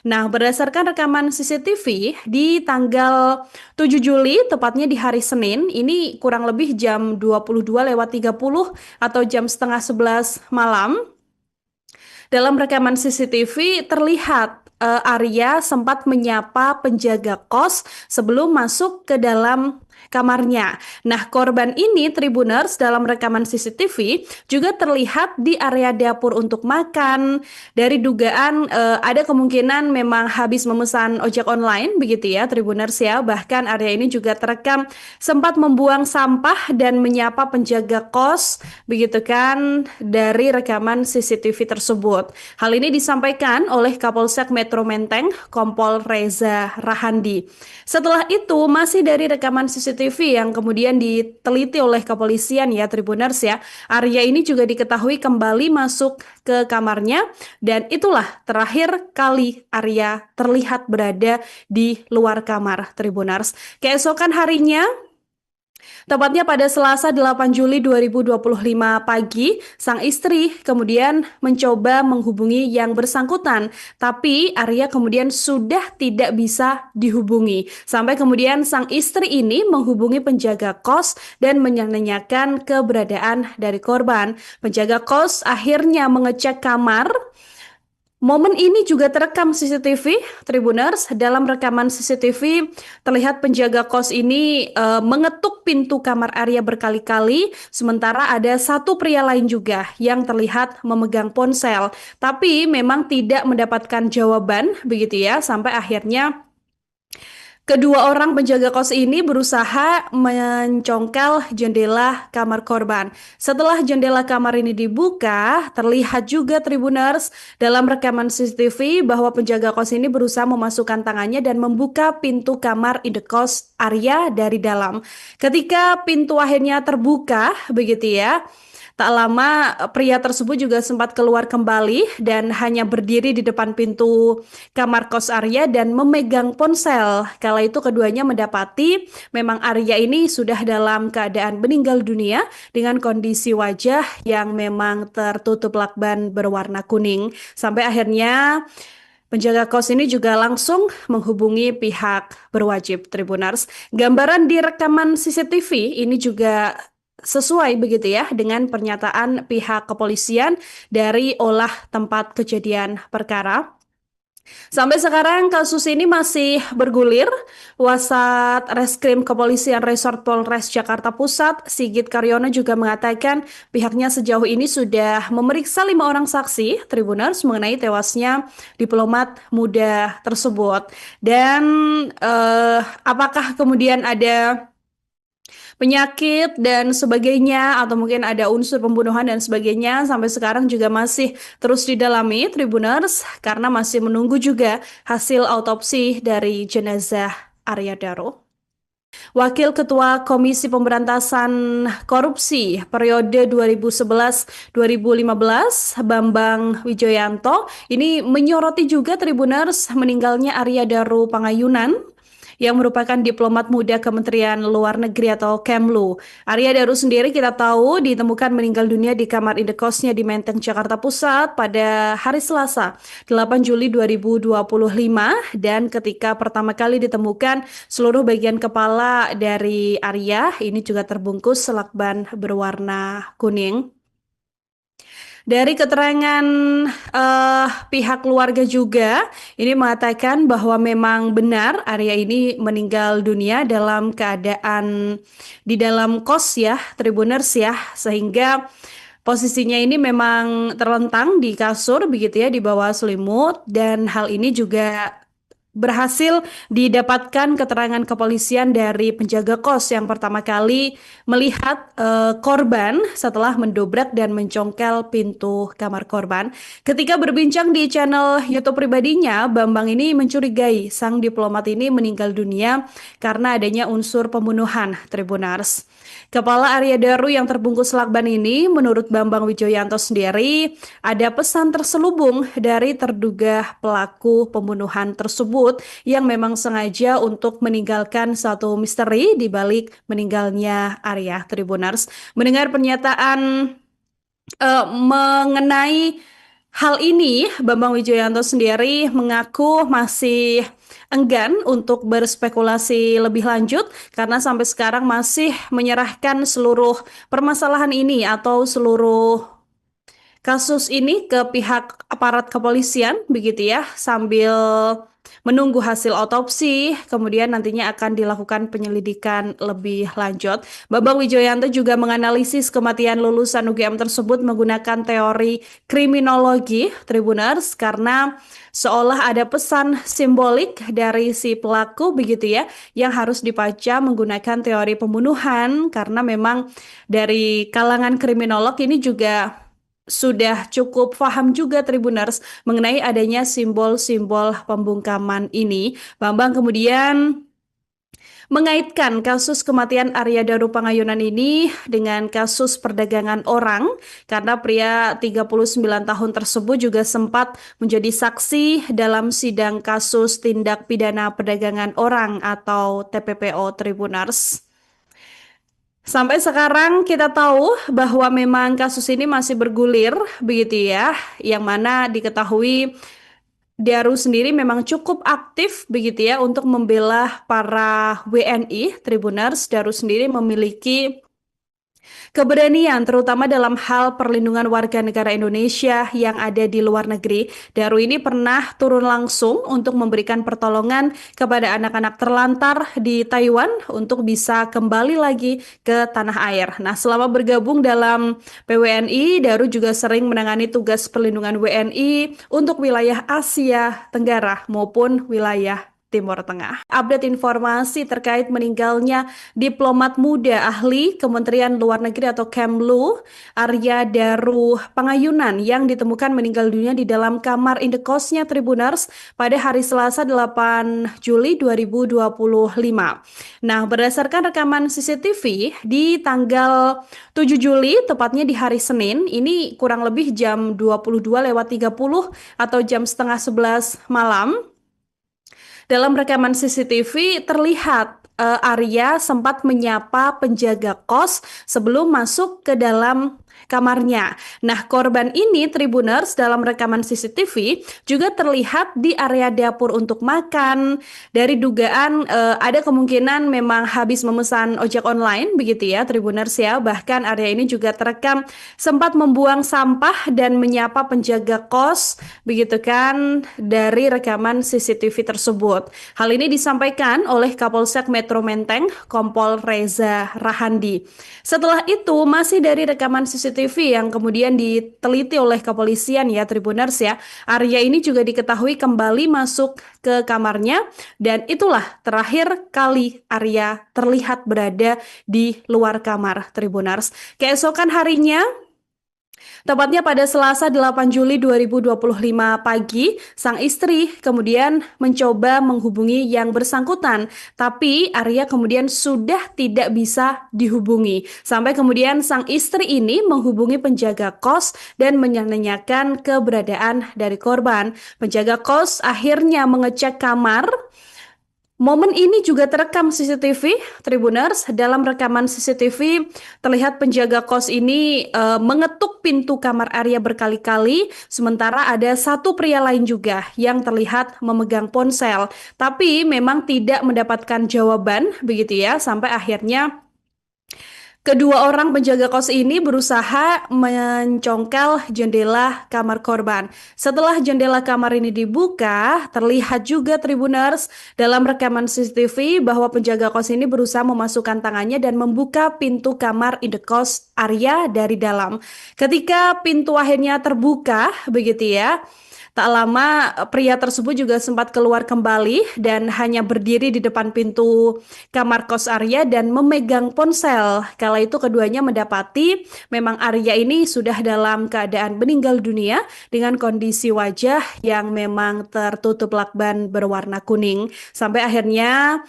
Nah, berdasarkan rekaman CCTV di tanggal 7 Juli, tepatnya di hari Senin, ini kurang lebih jam 22:30 atau jam setengah 11 malam, dalam rekaman CCTV terlihat Arya sempat menyapa penjaga kos sebelum masuk ke dalam kamarnya. Nah, korban ini Tribuners dalam rekaman CCTV juga terlihat di area dapur untuk makan. Dari dugaan ada kemungkinan memang habis memesan ojek online begitu ya Tribuners ya. Bahkan Arya ini juga terekam sempat membuang sampah dan menyapa penjaga kos begitu kan dari rekaman CCTV tersebut. Hal ini disampaikan oleh Kapolsek Metro Menteng, Kompol Reza Rahandi. Setelah itu, masih dari rekaman CCTV yang kemudian diteliti oleh kepolisian ya Tribuners ya, Arya ini juga diketahui kembali masuk ke kamarnya dan itulah terakhir kali Arya terlihat berada di luar kamar Tribuners. Keesokan harinya, tepatnya pada Selasa 8 Juli 2025 pagi, sang istri kemudian mencoba menghubungi yang bersangkutan, tapi Arya kemudian sudah tidak bisa dihubungi. Sampai kemudian sang istri ini menghubungi penjaga kos dan menanyakan keberadaan dari korban. Penjaga kos akhirnya mengecek kamar. Momen ini juga terekam CCTV, Tribuners. Dalam rekaman CCTV terlihat penjaga kos ini mengetuk pintu kamar Arya berkali-kali, sementara ada satu pria lain juga yang terlihat memegang ponsel, tapi memang tidak mendapatkan jawaban begitu ya, sampai akhirnya kedua orang penjaga kos ini berusaha mencongkel jendela kamar korban. Setelah jendela kamar ini dibuka, terlihat juga Tribuners dalam rekaman CCTV bahwa penjaga kos ini berusaha memasukkan tangannya dan membuka pintu kamar indekos Arya dari dalam. Ketika pintu akhirnya terbuka, begitu ya, Tak lama pria tersebut juga sempat keluar kembali dan hanya berdiri di depan pintu kamar kos Arya dan memegang ponsel. Kala itu keduanya mendapati memang Arya ini sudah dalam keadaan meninggal dunia dengan kondisi wajah yang memang tertutup lakban berwarna kuning. Sampai akhirnya penjaga kos ini juga langsung menghubungi pihak berwajib Tribuners. Gambaran di rekaman CCTV ini juga sesuai begitu ya dengan pernyataan pihak kepolisian dari olah tempat kejadian perkara. Sampai sekarang kasus ini masih bergulir. Wasat Reskrim Kepolisian Resort Polres Jakarta Pusat, Sigit Karyono juga mengatakan pihaknya sejauh ini sudah memeriksa 5 orang saksi Tribuners mengenai tewasnya diplomat muda tersebut. Dan apakah kemudian ada penyakit dan sebagainya atau mungkin ada unsur pembunuhan dan sebagainya sampai sekarang juga masih terus didalami Tribuners karena masih menunggu juga hasil autopsi dari jenazah Arya Daro. Wakil Ketua Komisi Pemberantasan Korupsi periode 2011-2015 Bambang Wijoyanto ini menyoroti juga Tribuners meninggalnya Arya Daro Pangayunan yang merupakan diplomat muda Kementerian Luar Negeri atau Kemlu. Arya Daro sendiri kita tahu ditemukan meninggal dunia di kamar indekosnya di Menteng, Jakarta Pusat pada hari Selasa, 8 Juli 2025 dan ketika pertama kali ditemukan seluruh bagian kepala dari Arya ini juga terbungkus lakban berwarna kuning. Dari keterangan pihak keluarga juga, ini mengatakan bahwa memang benar Arya ini meninggal dunia dalam keadaan di dalam kos ya, Tribuners ya, sehingga posisinya ini memang terlentang di kasur begitu ya, di bawah selimut dan hal ini juga berhasil didapatkan keterangan kepolisian dari penjaga kos yang pertama kali melihat korban setelah mendobrak dan mencongkel pintu kamar korban. Ketika berbincang di channel YouTube pribadinya, Bambang ini mencurigai sang diplomat ini meninggal dunia karena adanya unsur pembunuhan Tribuners. Kepala Arya Daro yang terbungkus lakban ini, menurut Bambang Wijoyanto sendiri, ada pesan terselubung dari terduga pelaku pembunuhan tersebut yang memang sengaja untuk meninggalkan satu misteri di balik meninggalnya Arya Tribuners. Mendengar pernyataan mengenai hal ini, Bambang Wijoyanto sendiri mengaku masih enggan untuk berspekulasi lebih lanjut karena sampai sekarang masih menyerahkan seluruh permasalahan ini atau seluruh kasus ini ke pihak aparat kepolisian begitu ya sambil menunggu hasil otopsi kemudian nantinya akan dilakukan penyelidikan lebih lanjut. Bambang Wijoyanto juga menganalisis kematian lulusan UGM tersebut menggunakan teori kriminologi Tribuners karena seolah ada pesan simbolik dari si pelaku begitu ya yang harus dibaca menggunakan teori pembunuhan karena memang dari kalangan kriminolog ini juga sudah cukup paham juga Tribuners mengenai adanya simbol-simbol pembungkaman ini. Bambang kemudian mengaitkan kasus kematian Arya Daro Pangayunan ini dengan kasus perdagangan orang karena pria 39 tahun tersebut juga sempat menjadi saksi dalam sidang kasus tindak pidana perdagangan orang atau TPPO Tribuners. Sampai sekarang kita tahu bahwa memang kasus ini masih bergulir begitu ya, yang mana diketahui Daro sendiri memang cukup aktif begitu ya untuk membela para WNI Tribuners. Daro sendiri memiliki keberanian terutama dalam hal perlindungan warga negara Indonesia yang ada di luar negeri. Daro ini pernah turun langsung untuk memberikan pertolongan kepada anak-anak terlantar di Taiwan untuk bisa kembali lagi ke tanah air. Nah, selama bergabung dalam PWNI, Daro juga sering menangani tugas perlindungan WNI untuk wilayah Asia Tenggara maupun wilayah Timur Tengah. Update informasi terkait meninggalnya diplomat muda ahli Kementerian Luar Negeri atau Kemlu, Arya Daru Pangayunan yang ditemukan meninggal dunia di dalam kamar indekosnya Tribuners pada hari Selasa 8 Juli 2025. Nah, berdasarkan rekaman CCTV di tanggal 7 Juli, tepatnya di hari Senin, ini kurang lebih jam 22:30 atau jam setengah 11 malam, dalam rekaman CCTV terlihat Arya sempat menyapa penjaga kos sebelum masuk ke dalam kamarnya. Nah, korban ini Tribuners dalam rekaman CCTV juga terlihat di area dapur untuk makan. Dari dugaan ada kemungkinan memang habis memesan ojek online begitu ya Tribuners ya. Bahkan Arya ini juga terekam sempat membuang sampah dan menyapa penjaga kos begitu kan dari rekaman CCTV tersebut. Hal ini disampaikan oleh Kapolsek Metro Menteng, Kompol Reza Rahandi. Setelah itu, masih dari rekaman CCTV yang kemudian diteliti oleh kepolisian ya Tribuners ya, Arya ini juga diketahui kembali masuk ke kamarnya dan itulah terakhir kali Arya terlihat berada di luar kamar Tribuners. Keesokan harinya, tepatnya pada Selasa 8 Juli 2025 pagi, sang istri kemudian mencoba menghubungi yang bersangkutan, tapi Arya kemudian sudah tidak bisa dihubungi. Sampai kemudian sang istri ini menghubungi penjaga kos dan menanyakan keberadaan dari korban. Penjaga kos akhirnya mengecek kamar. Momen ini juga terekam CCTV, Tribuners. Dalam rekaman CCTV terlihat penjaga kos ini mengetuk pintu kamar Arya berkali-kali, sementara ada satu pria lain juga yang terlihat memegang ponsel, tapi memang tidak mendapatkan jawaban begitu ya, sampai akhirnya kedua orang penjaga kos ini berusaha mencongkel jendela kamar korban. Setelah jendela kamar ini dibuka, terlihat juga Tribuners dalam rekaman CCTV bahwa penjaga kos ini berusaha memasukkan tangannya dan membuka pintu kamar indekos Arya dari dalam. Ketika pintu akhirnya terbuka, begitu ya. Tak lama pria tersebut juga sempat keluar kembali dan hanya berdiri di depan pintu kamar kos Arya dan memegang ponsel. Kala itu keduanya mendapati memang Arya ini sudah dalam keadaan meninggal dunia dengan kondisi wajah yang memang tertutup lakban berwarna kuning. Sampai akhirnya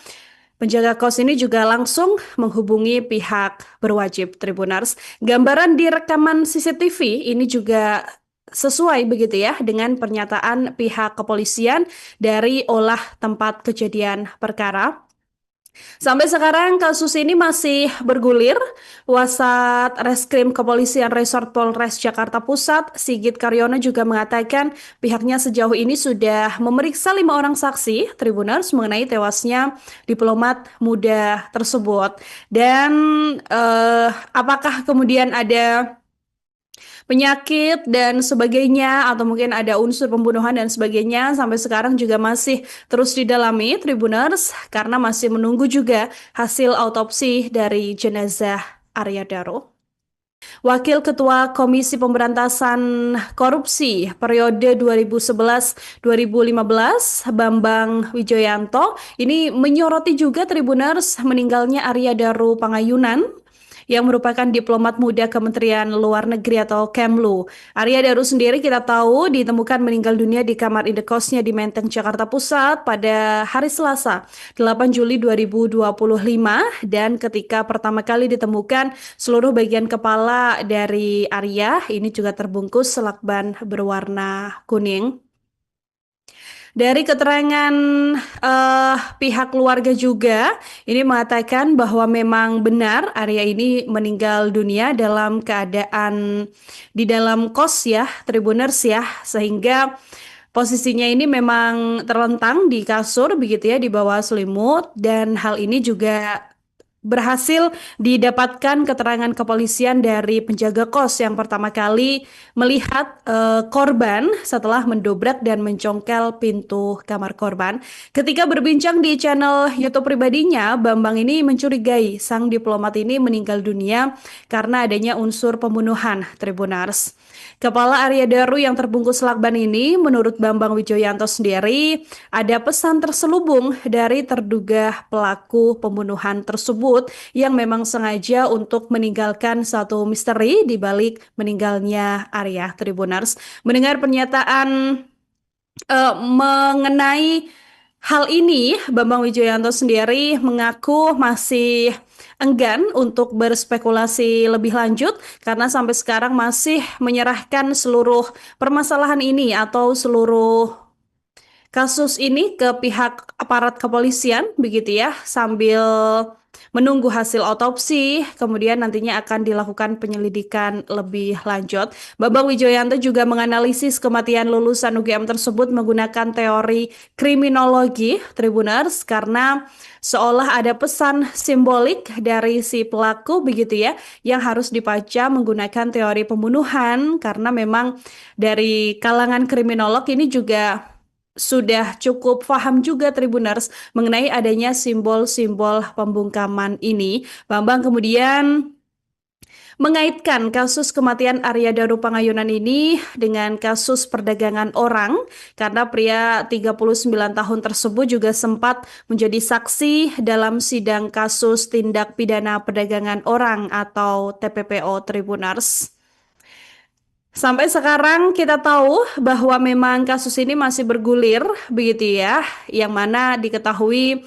penjaga kos ini juga langsung menghubungi pihak berwajib Tribuners. Gambaran di rekaman CCTV ini juga sesuai begitu ya dengan pernyataan pihak kepolisian dari olah tempat kejadian perkara. Sampai sekarang kasus ini masih bergulir. Wasat Reskrim Kepolisian Resort Polres Jakarta Pusat, Sigit Karyono juga mengatakan pihaknya sejauh ini sudah memeriksa 5 orang saksi Tribuners mengenai tewasnya diplomat muda tersebut. Dan apakah kemudian ada penyakit dan sebagainya atau mungkin ada unsur pembunuhan dan sebagainya sampai sekarang juga masih terus didalami Tribuners karena masih menunggu juga hasil autopsi dari jenazah Arya Daru. Wakil Ketua Komisi Pemberantasan Korupsi periode 2011-2015, Bambang Wijoyanto, ini menyoroti juga Tribuners meninggalnya Arya Daru Pangayunan yang merupakan diplomat muda Kementerian Luar Negeri atau Kemlu. Arya Daru sendiri kita tahu ditemukan meninggal dunia di kamar indekosnya di Menteng, Jakarta Pusat pada hari Selasa 8 Juli 2025 dan ketika pertama kali ditemukan seluruh bagian kepala dari Arya ini juga terbungkus lakban berwarna kuning. Dari keterangan pihak keluarga juga, ini mengatakan bahwa memang benar Arya ini meninggal dunia dalam keadaan di dalam kos ya, Tribuners ya, sehingga posisinya ini memang terlentang di kasur begitu ya, di bawah selimut dan hal ini juga berhasil didapatkan keterangan kepolisian dari penjaga kos yang pertama kali melihat korban setelah mendobrak dan mencongkel pintu kamar korban. Ketika berbincang di channel YouTube pribadinya, Bambang ini mencurigai sang diplomat ini meninggal dunia karena adanya unsur pembunuhan, Tribunars. Kepala Arya Daru yang terbungkus lakban ini, menurut Bambang Wijoyanto sendiri, ada pesan terselubung dari terduga pelaku pembunuhan tersebut yang memang sengaja untuk meninggalkan satu misteri di balik meninggalnya Arya, Tribunars. Mendengar pernyataan mengenai hal ini, Bambang Wijoyanto sendiri mengaku masih enggan untuk berspekulasi lebih lanjut karena sampai sekarang masih menyerahkan seluruh permasalahan ini atau seluruh kasus ini ke pihak aparat kepolisian begitu ya, sambil menunggu hasil otopsi, kemudian nantinya akan dilakukan penyelidikan lebih lanjut. Bambang Wijoyanto juga menganalisis kematian lulusan UGM tersebut menggunakan teori kriminologi, Tribuners, karena seolah ada pesan simbolik dari si pelaku begitu ya, yang harus dibaca menggunakan teori pembunuhan karena memang dari kalangan kriminolog ini juga sudah cukup paham juga Tribuners mengenai adanya simbol-simbol pembungkaman ini. Bambang kemudian mengaitkan kasus kematian Arya Daru Pangayunan ini dengan kasus perdagangan orang karena pria 39 tahun tersebut juga sempat menjadi saksi dalam sidang kasus tindak pidana perdagangan orang atau TPPO, Tribuners. Sampai sekarang kita tahu bahwa memang kasus ini masih bergulir begitu ya, yang mana diketahui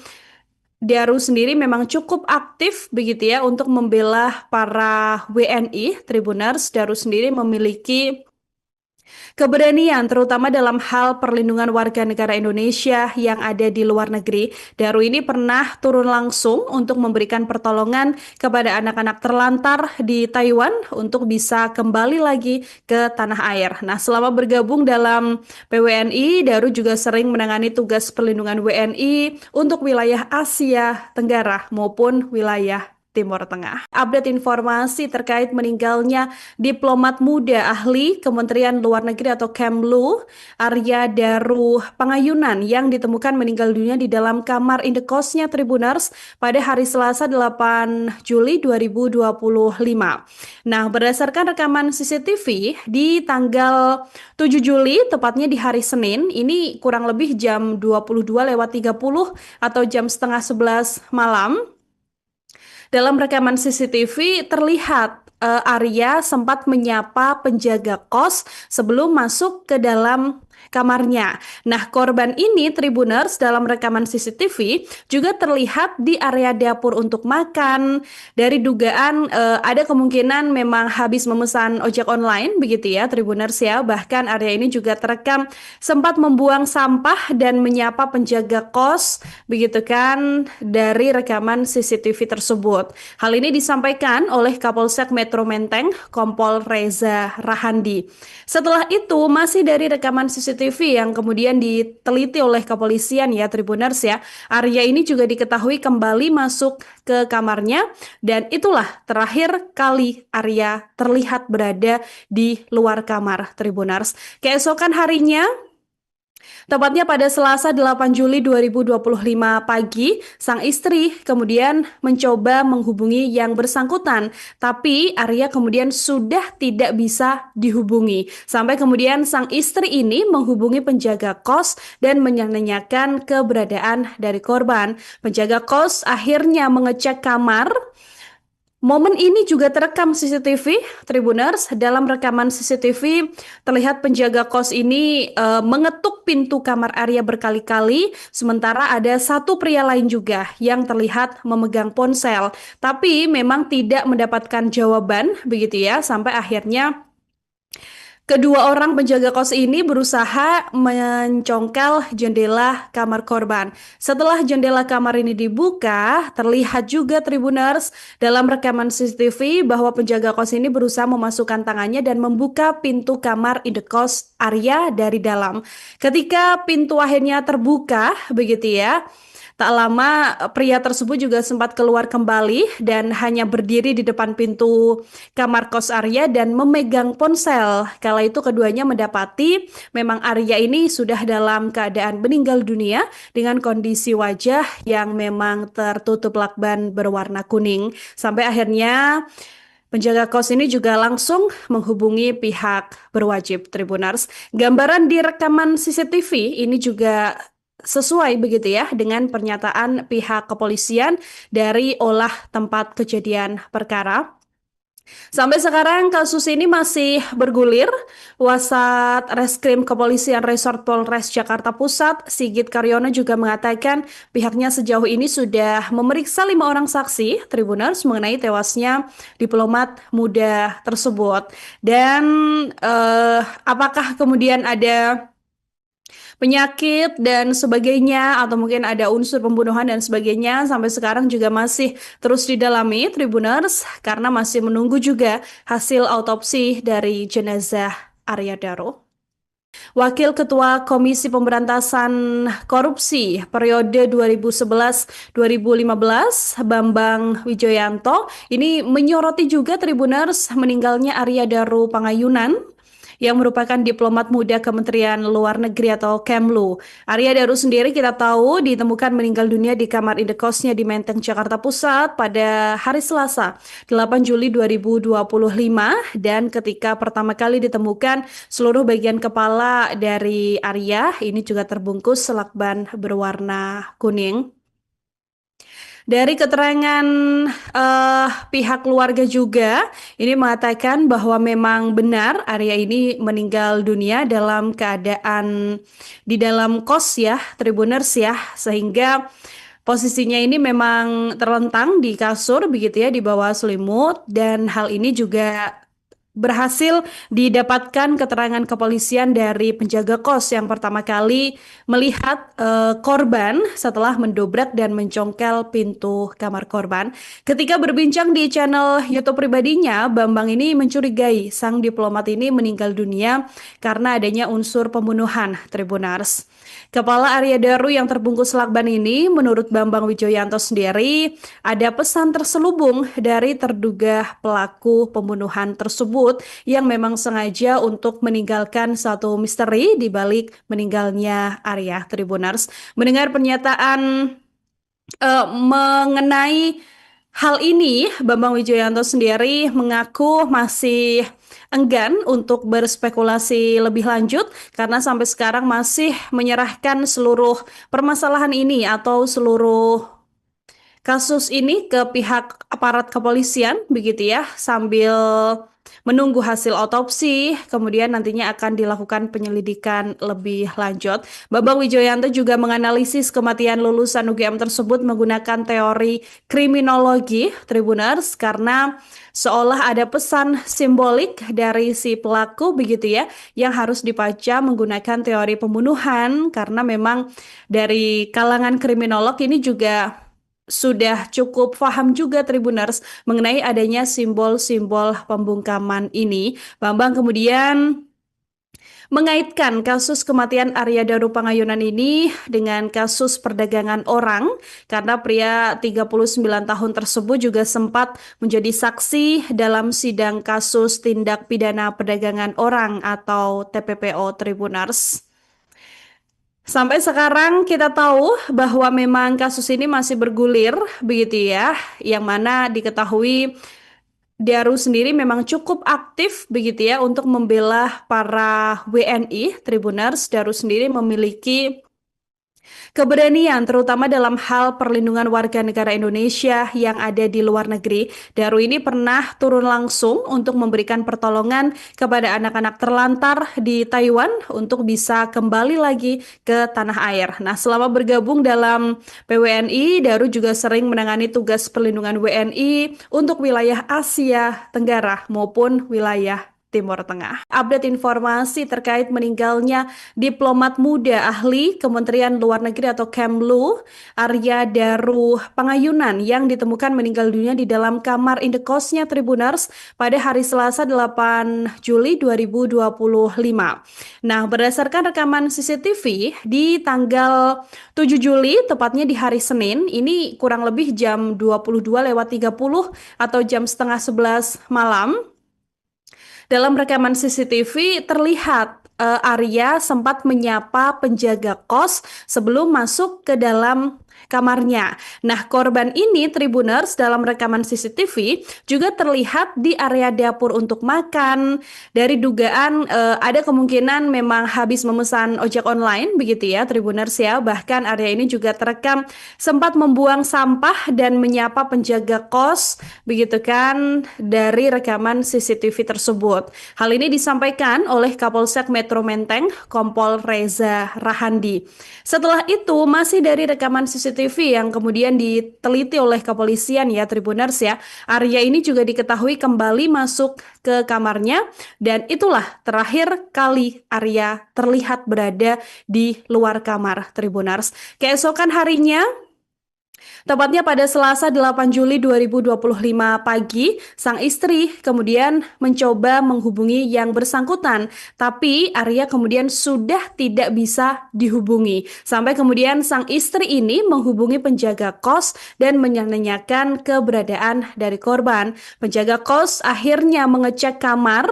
Daru sendiri memang cukup aktif begitu ya untuk membela para WNI. Tribuners, Daru sendiri memiliki keberanian terutama dalam hal perlindungan warga negara Indonesia yang ada di luar negeri. Daru ini pernah turun langsung untuk memberikan pertolongan kepada anak-anak terlantar di Taiwan untuk bisa kembali lagi ke tanah air. Nah, selama bergabung dalam PWNI, Daru juga sering menangani tugas perlindungan WNI untuk wilayah Asia Tenggara maupun wilayah Timur Tengah. Update informasi terkait meninggalnya diplomat muda ahli Kementerian Luar Negeri atau Kemlu, Arya Daru Pangayunan yang ditemukan meninggal dunia di dalam kamar indekosnya Tribuners pada hari Selasa 8 Juli 2025. Nah, berdasarkan rekaman CCTV di tanggal 7 Juli, tepatnya di hari Senin, ini kurang lebih jam 22:30 atau jam setengah 11 malam, dalam rekaman CCTV terlihat Arya sempat menyapa penjaga kos sebelum masuk ke dalam kamarnya. Nah, korban ini Tribuners dalam rekaman CCTV juga terlihat di area dapur untuk makan. Dari dugaan ada kemungkinan memang habis memesan ojek online begitu ya Tribuners ya. Bahkan Arya ini juga terekam sempat membuang sampah dan menyapa penjaga kos begitu kan dari rekaman CCTV tersebut. Hal ini disampaikan oleh Kapolsek Metro Menteng, Kompol Reza Rahandi. Setelah itu, masih dari rekaman CCTV yang kemudian diteliti oleh kepolisian ya Tribuners ya, Arya ini juga diketahui kembali masuk ke kamarnya dan itulah terakhir kali Arya terlihat berada di luar kamar Tribuners. Keesokan harinya, tepatnya pada Selasa 8 Juli 2025 pagi, sang istri kemudian mencoba menghubungi yang bersangkutan, tapi Arya kemudian sudah tidak bisa dihubungi. Sampai kemudian sang istri ini menghubungi penjaga kos dan menanyakan keberadaan dari korban. Penjaga kos akhirnya mengecek kamar. Momen ini juga terekam CCTV, Tribuners. Dalam rekaman CCTV terlihat penjaga kos ini mengetuk pintu kamar Arya berkali-kali, sementara ada satu pria lain juga yang terlihat memegang ponsel, tapi memang tidak mendapatkan jawaban begitu ya, sampai akhirnya kedua orang penjaga kos ini berusaha mencongkel jendela kamar korban. Setelah jendela kamar ini dibuka, terlihat juga Tribuners dalam rekaman CCTV bahwa penjaga kos ini berusaha memasukkan tangannya dan membuka pintu kamar indekos Arya dari dalam. Ketika pintu akhirnya terbuka, begitu ya, Tak lama pria tersebut juga sempat keluar kembali dan hanya berdiri di depan pintu kamar kos Arya dan memegang ponsel. Kala itu keduanya mendapati memang Arya ini sudah dalam keadaan meninggal dunia dengan kondisi wajah yang memang tertutup lakban berwarna kuning. Sampai akhirnya penjaga kos ini juga langsung menghubungi pihak berwajib Tribuners. Gambaran di rekaman CCTV ini juga sesuai begitu ya dengan pernyataan pihak kepolisian dari olah tempat kejadian perkara. Sampai sekarang kasus ini masih bergulir. Wasat Reskrim Kepolisian Resort Polres Jakarta Pusat, Sigit Karyono juga mengatakan pihaknya sejauh ini sudah memeriksa 5 orang saksi Tribuners mengenai tewasnya diplomat muda tersebut. Dan apakah kemudian ada penyakit dan sebagainya atau mungkin ada unsur pembunuhan dan sebagainya sampai sekarang juga masih terus didalami Tribuners karena masih menunggu juga hasil autopsi dari jenazah Arya Daro. Wakil Ketua Komisi Pemberantasan Korupsi periode 2011-2015 Bambang Wijoyanto ini menyoroti juga Tribuners meninggalnya Arya Daro Pangayunan yang merupakan diplomat muda Kementerian Luar Negeri atau Kemlu. Arya Daro sendiri kita tahu ditemukan meninggal dunia di kamar indekosnya di Menteng, Jakarta Pusat pada hari Selasa, 8 Juli 2025 dan ketika pertama kali ditemukan seluruh bagian kepala dari Arya ini juga terbungkus lakban berwarna kuning. Dari keterangan pihak keluarga juga, ini mengatakan bahwa memang benar Arya ini meninggal dunia dalam keadaan di dalam kos ya, Tribuners ya, sehingga posisinya ini memang terlentang di kasur begitu ya, di bawah selimut dan hal ini juga berhasil didapatkan keterangan kepolisian dari penjaga kos yang pertama kali melihat korban setelah mendobrak dan mencongkel pintu kamar korban. Ketika berbincang di channel YouTube pribadinya, Bambang ini mencurigai sang diplomat ini meninggal dunia karena adanya unsur pembunuhan Tribuners. Kepala Arya Daro yang terbungkus lakban ini, menurut Bambang Wijoyanto sendiri, ada pesan terselubung dari terduga pelaku pembunuhan tersebut yang memang sengaja untuk meninggalkan satu misteri di balik meninggalnya Arya Tribuners. Mendengar pernyataan mengenai hal ini, Bambang Wijoyanto sendiri mengaku masih enggan untuk berspekulasi lebih lanjut karena sampai sekarang masih menyerahkan seluruh permasalahan ini atau seluruh kasus ini ke pihak aparat kepolisian begitu ya sambil menunggu hasil otopsi kemudian nantinya akan dilakukan penyelidikan lebih lanjut. Bambang Wijoyanto juga menganalisis kematian lulusan UGM tersebut menggunakan teori kriminologi Tribuners karena seolah ada pesan simbolik dari si pelaku begitu ya yang harus dibaca menggunakan teori pembunuhan karena memang dari kalangan kriminolog ini juga sudah cukup paham juga Tribuners mengenai adanya simbol-simbol pembungkaman ini. Bambang kemudian mengaitkan kasus kematian Arya Daro Pangayunan ini dengan kasus perdagangan orang karena pria 39 tahun tersebut juga sempat menjadi saksi dalam sidang kasus tindak pidana perdagangan orang atau TPPO Tribuners. Sampai sekarang kita tahu bahwa memang kasus ini masih bergulir begitu ya, yang mana diketahui Daru sendiri memang cukup aktif begitu ya untuk membela para WNI Tribuners. Daru sendiri memiliki keberanian terutama dalam hal perlindungan warga negara Indonesia yang ada di luar negeri. Daru ini pernah turun langsung untuk memberikan pertolongan kepada anak-anak terlantar di Taiwan untuk bisa kembali lagi ke tanah air. Nah, selama bergabung dalam PWNI, Daru juga sering menangani tugas perlindungan WNI untuk wilayah Asia Tenggara maupun wilayah Timur Tengah. Update informasi terkait meninggalnya diplomat muda ahli Kementerian Luar Negeri atau Kemlu, Arya Daru Pangayunan yang ditemukan meninggal dunia di dalam kamar indekosnya Tribuners pada hari Selasa 8 Juli 2025. Nah, berdasarkan rekaman CCTV di tanggal 7 Juli, tepatnya di hari Senin, ini kurang lebih jam 22:30 atau jam setengah 11 malam, dalam rekaman CCTV terlihat Arya sempat menyapa penjaga kos sebelum masuk ke dalam kamarnya. Nah, korban ini Tribuners dalam rekaman CCTV juga terlihat di area dapur untuk makan. Dari dugaan ada kemungkinan memang habis memesan ojek online begitu ya Tribuners ya. Bahkan Arya ini juga terekam sempat membuang sampah dan menyapa penjaga kos begitu kan dari rekaman CCTV tersebut. Hal ini disampaikan oleh Kapolsek Metro Menteng, Kompol Reza Rahandi. Setelah itu, masih dari rekaman CCTV yang kemudian diteliti oleh kepolisian ya Tribuners ya, Arya ini juga diketahui kembali masuk ke kamarnya dan itulah terakhir kali Arya terlihat berada di luar kamar Tribuners. Keesokan harinya, tepatnya pada Selasa 8 Juli 2025 pagi, sang istri kemudian mencoba menghubungi yang bersangkutan, tapi Arya kemudian sudah tidak bisa dihubungi. Sampai kemudian sang istri ini menghubungi penjaga kos dan menanyakan keberadaan dari korban. Penjaga kos akhirnya mengecek kamar.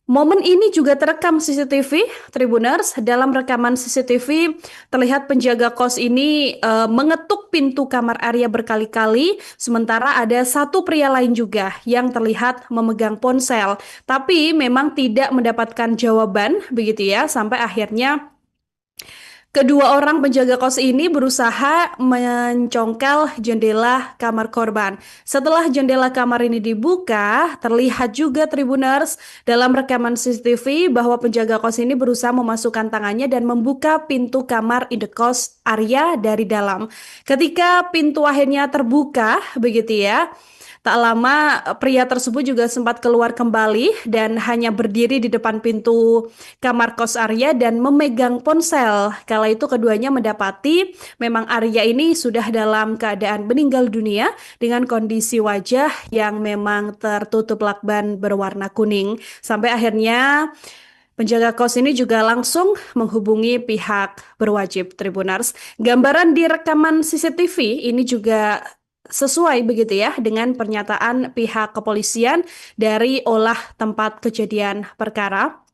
Momen ini juga terekam CCTV, Tribuners. Dalam rekaman CCTV, terlihat penjaga kos ini mengetuk pintu kamar Arya berkali-kali, sementara ada satu pria lain juga yang terlihat memegang ponsel. Tapi memang tidak mendapatkan jawaban, begitu ya, sampai akhirnya kedua orang penjaga kos ini berusaha mencongkel jendela kamar korban. Setelah jendela kamar ini dibuka, terlihat juga Tribuners dalam rekaman CCTV bahwa penjaga kos ini berusaha memasukkan tangannya dan membuka pintu kamar indekos Arya dari dalam. Ketika pintu akhirnya terbuka, begitu ya. Tak lama pria tersebut juga sempat keluar kembali dan hanya berdiri di depan pintu kamar kos Arya dan memegang ponsel. Kala itu keduanya mendapati memang Arya ini sudah dalam keadaan meninggal dunia dengan kondisi wajah yang memang tertutup lakban berwarna kuning. Sampai akhirnya penjaga kos ini juga langsung menghubungi pihak berwajib Tribuners. Gambaran di rekaman CCTV ini juga sesuai begitu ya dengan pernyataan pihak kepolisian dari olah tempat kejadian perkara.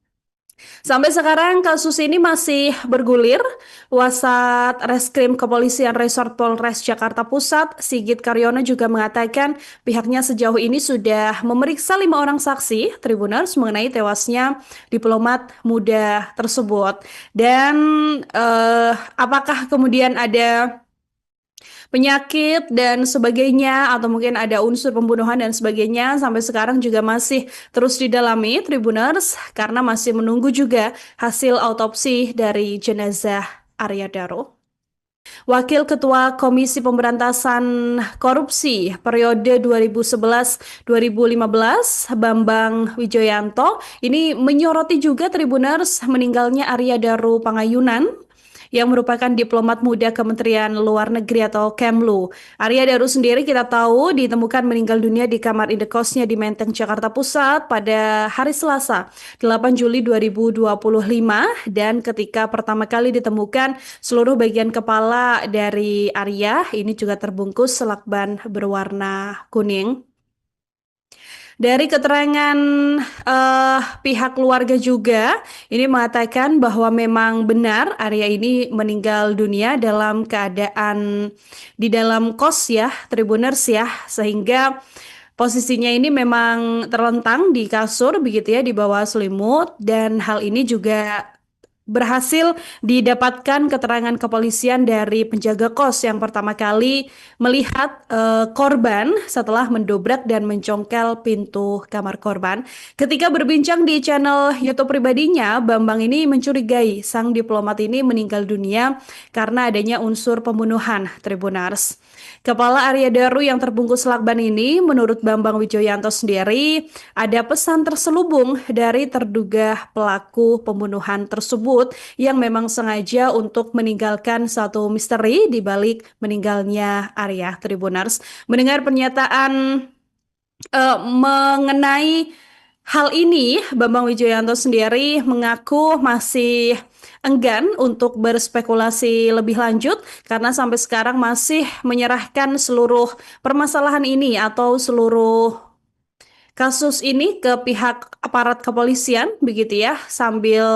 Sampai sekarang kasus ini masih bergulir. Wasat Reskrim Kepolisian Resort Polres Jakarta Pusat, Sigit Karyono juga mengatakan pihaknya sejauh ini sudah memeriksa 5 orang saksi Tribuners mengenai tewasnya diplomat muda tersebut. Dan apakah kemudian ada penyakit dan sebagainya atau mungkin ada unsur pembunuhan dan sebagainya sampai sekarang juga masih terus didalami Tribuners karena masih menunggu juga hasil autopsi dari jenazah Arya Daro. Wakil Ketua Komisi Pemberantasan Korupsi periode 2011-2015, Bambang Wijoyanto, ini menyoroti juga Tribuners meninggalnya Arya Daro Pangayunan yang merupakan diplomat muda Kementerian Luar Negeri atau Kemlu. Arya Daro sendiri kita tahu ditemukan meninggal dunia di kamar indekosnya di Menteng, Jakarta Pusat pada hari Selasa 8 Juli 2025 dan ketika pertama kali ditemukan seluruh bagian kepala dari Arya ini juga terbungkus lakban berwarna kuning. Dari keterangan pihak keluarga juga, ini mengatakan bahwa memang benar Arya ini meninggal dunia dalam keadaan di dalam kos ya, Tribuners ya, sehingga posisinya ini memang terlentang di kasur begitu ya, di bawah selimut dan hal ini juga berhasil didapatkan keterangan kepolisian dari penjaga kos yang pertama kali melihat korban setelah mendobrak dan mencongkel pintu kamar korban. Ketika berbincang di channel YouTube pribadinya, Bambang ini mencurigai sang diplomat ini meninggal dunia karena adanya unsur pembunuhan, Tribunars. Kepala Arya Daru yang terbungkus lakban ini, menurut Bambang Wijoyanto sendiri, ada pesan terselubung dari terduga pelaku pembunuhan tersebut yang memang sengaja untuk meninggalkan satu misteri di balik meninggalnya Arya Tribunars. Mendengar pernyataan mengenai hal ini, Bambang Wijoyanto sendiri mengaku masih enggan untuk berspekulasi lebih lanjut karena sampai sekarang masih menyerahkan seluruh permasalahan ini atau seluruh kasus ini ke pihak aparat kepolisian begitu ya, sambil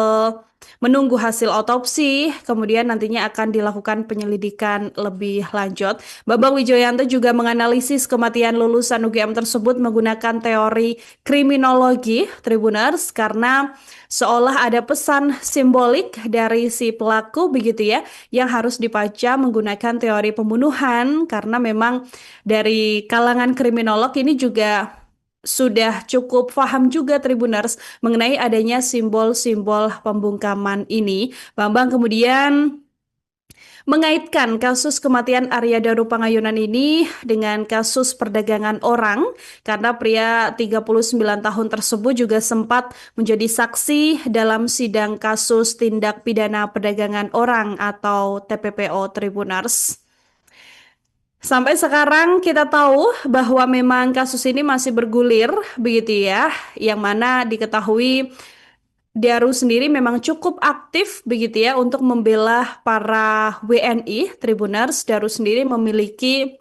menunggu hasil otopsi, kemudian nantinya akan dilakukan penyelidikan lebih lanjut. Bambang Wijoyanto juga menganalisis kematian lulusan UGM tersebut menggunakan teori kriminologi, Tribuners, karena seolah ada pesan simbolik dari si pelaku begitu ya, yang harus dibaca menggunakan teori pembunuhan, karena memang dari kalangan kriminolog ini juga sudah cukup paham juga Tribuners mengenai adanya simbol-simbol pembungkaman ini. Bambang kemudian mengaitkan kasus kematian Arya Daru Pangayunan ini dengan kasus perdagangan orang karena pria 39 tahun tersebut juga sempat menjadi saksi dalam sidang kasus tindak pidana perdagangan orang atau TPPO, Tribuners. Sampai sekarang kita tahu bahwa memang kasus ini masih bergulir begitu ya, yang mana diketahui Daru sendiri memang cukup aktif begitu ya untuk membela para WNI. Tribuners, Daru sendiri memiliki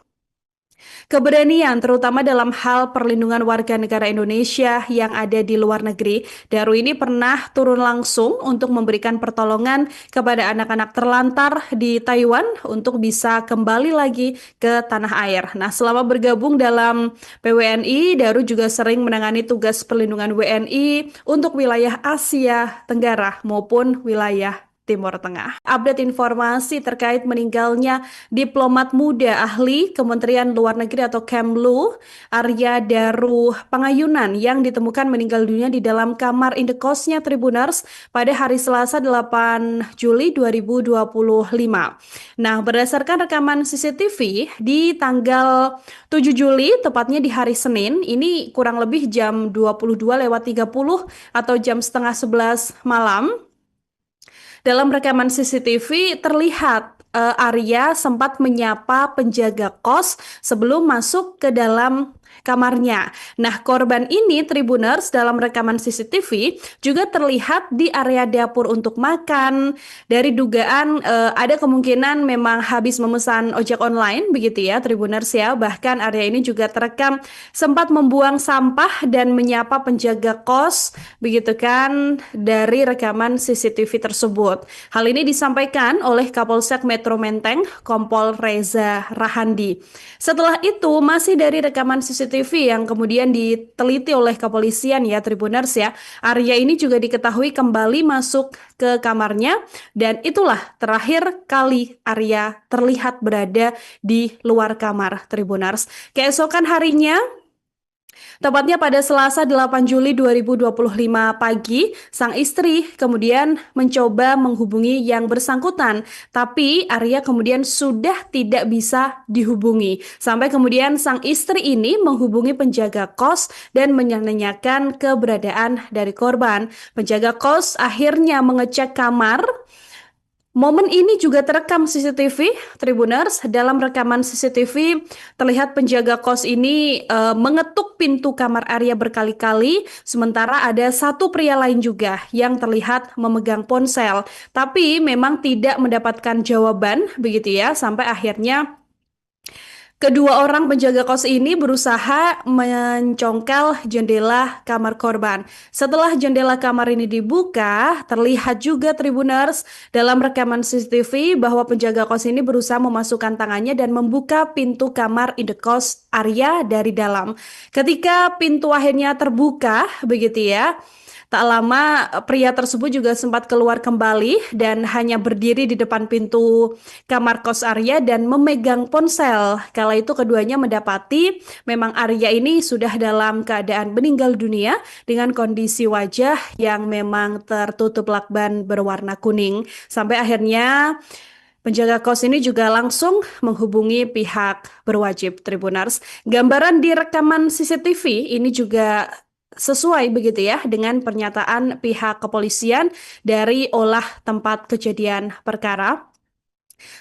keberanian terutama dalam hal perlindungan warga negara Indonesia yang ada di luar negeri. Daru ini pernah turun langsung untuk memberikan pertolongan kepada anak-anak terlantar di Taiwan untuk bisa kembali lagi ke tanah air. Nah, selama bergabung dalam PWNI, Daru juga sering menangani tugas perlindungan WNI untuk wilayah Asia Tenggara maupun wilayah Timur Tengah. Update informasi terkait meninggalnya diplomat muda ahli Kementerian Luar Negeri atau Kemlu, Arya Daru Pangayunan yang ditemukan meninggal dunia di dalam kamar indekosnya Tribuners pada hari Selasa 8 Juli 2025. Nah, berdasarkan rekaman CCTV di tanggal 7 Juli, tepatnya di hari Senin, ini kurang lebih jam 22:30 atau jam setengah 11 malam, dalam rekaman CCTV terlihat Arya sempat menyapa penjaga kos sebelum masuk ke dalam kamarnya. Nah, korban ini Tribuners dalam rekaman CCTV juga terlihat di area dapur untuk makan. Dari dugaan ada kemungkinan memang habis memesan ojek online begitu ya Tribuners ya. Bahkan Arya ini juga terekam sempat membuang sampah dan menyapa penjaga kos begitu kan dari rekaman CCTV tersebut. Hal ini disampaikan oleh Kapolsek Metro Menteng, Kompol Reza Rahandi. Setelah itu, masih dari rekaman CCTV yang kemudian diteliti oleh kepolisian ya Tribuners ya, Arya ini juga diketahui kembali masuk ke kamarnya dan itulah terakhir kali Arya terlihat berada di luar kamar Tribuners. Keesokan harinya, tepatnya pada Selasa 8 Juli 2025 pagi, sang istri kemudian mencoba menghubungi yang bersangkutan, tapi Arya kemudian sudah tidak bisa dihubungi. Sampai kemudian sang istri ini menghubungi penjaga kos dan menanyakan keberadaan dari korban. Penjaga kos akhirnya mengecek kamar. Momen ini juga terekam CCTV, Tribuners. Dalam rekaman CCTV terlihat penjaga kos ini mengetuk pintu kamar Arya berkali-kali, sementara ada satu pria lain juga yang terlihat memegang ponsel, tapi memang tidak mendapatkan jawaban begitu ya, sampai akhirnya kedua orang penjaga kos ini berusaha mencongkel jendela kamar korban. Setelah jendela kamar ini dibuka, terlihat juga Tribuners dalam rekaman CCTV bahwa penjaga kos ini berusaha memasukkan tangannya dan membuka pintu kamar indekos Arya dari dalam. Ketika pintu akhirnya terbuka, begitu ya, Tak lama pria tersebut juga sempat keluar kembali dan hanya berdiri di depan pintu kamar kos Arya dan memegang ponsel. Kala itu keduanya mendapati memang Arya ini sudah dalam keadaan meninggal dunia dengan kondisi wajah yang memang tertutup lakban berwarna kuning. Sampai akhirnya penjaga kos ini juga langsung menghubungi pihak berwajib Tribuners. Gambaran di rekaman CCTV ini juga sesuai begitu ya dengan pernyataan pihak kepolisian dari olah tempat kejadian perkara.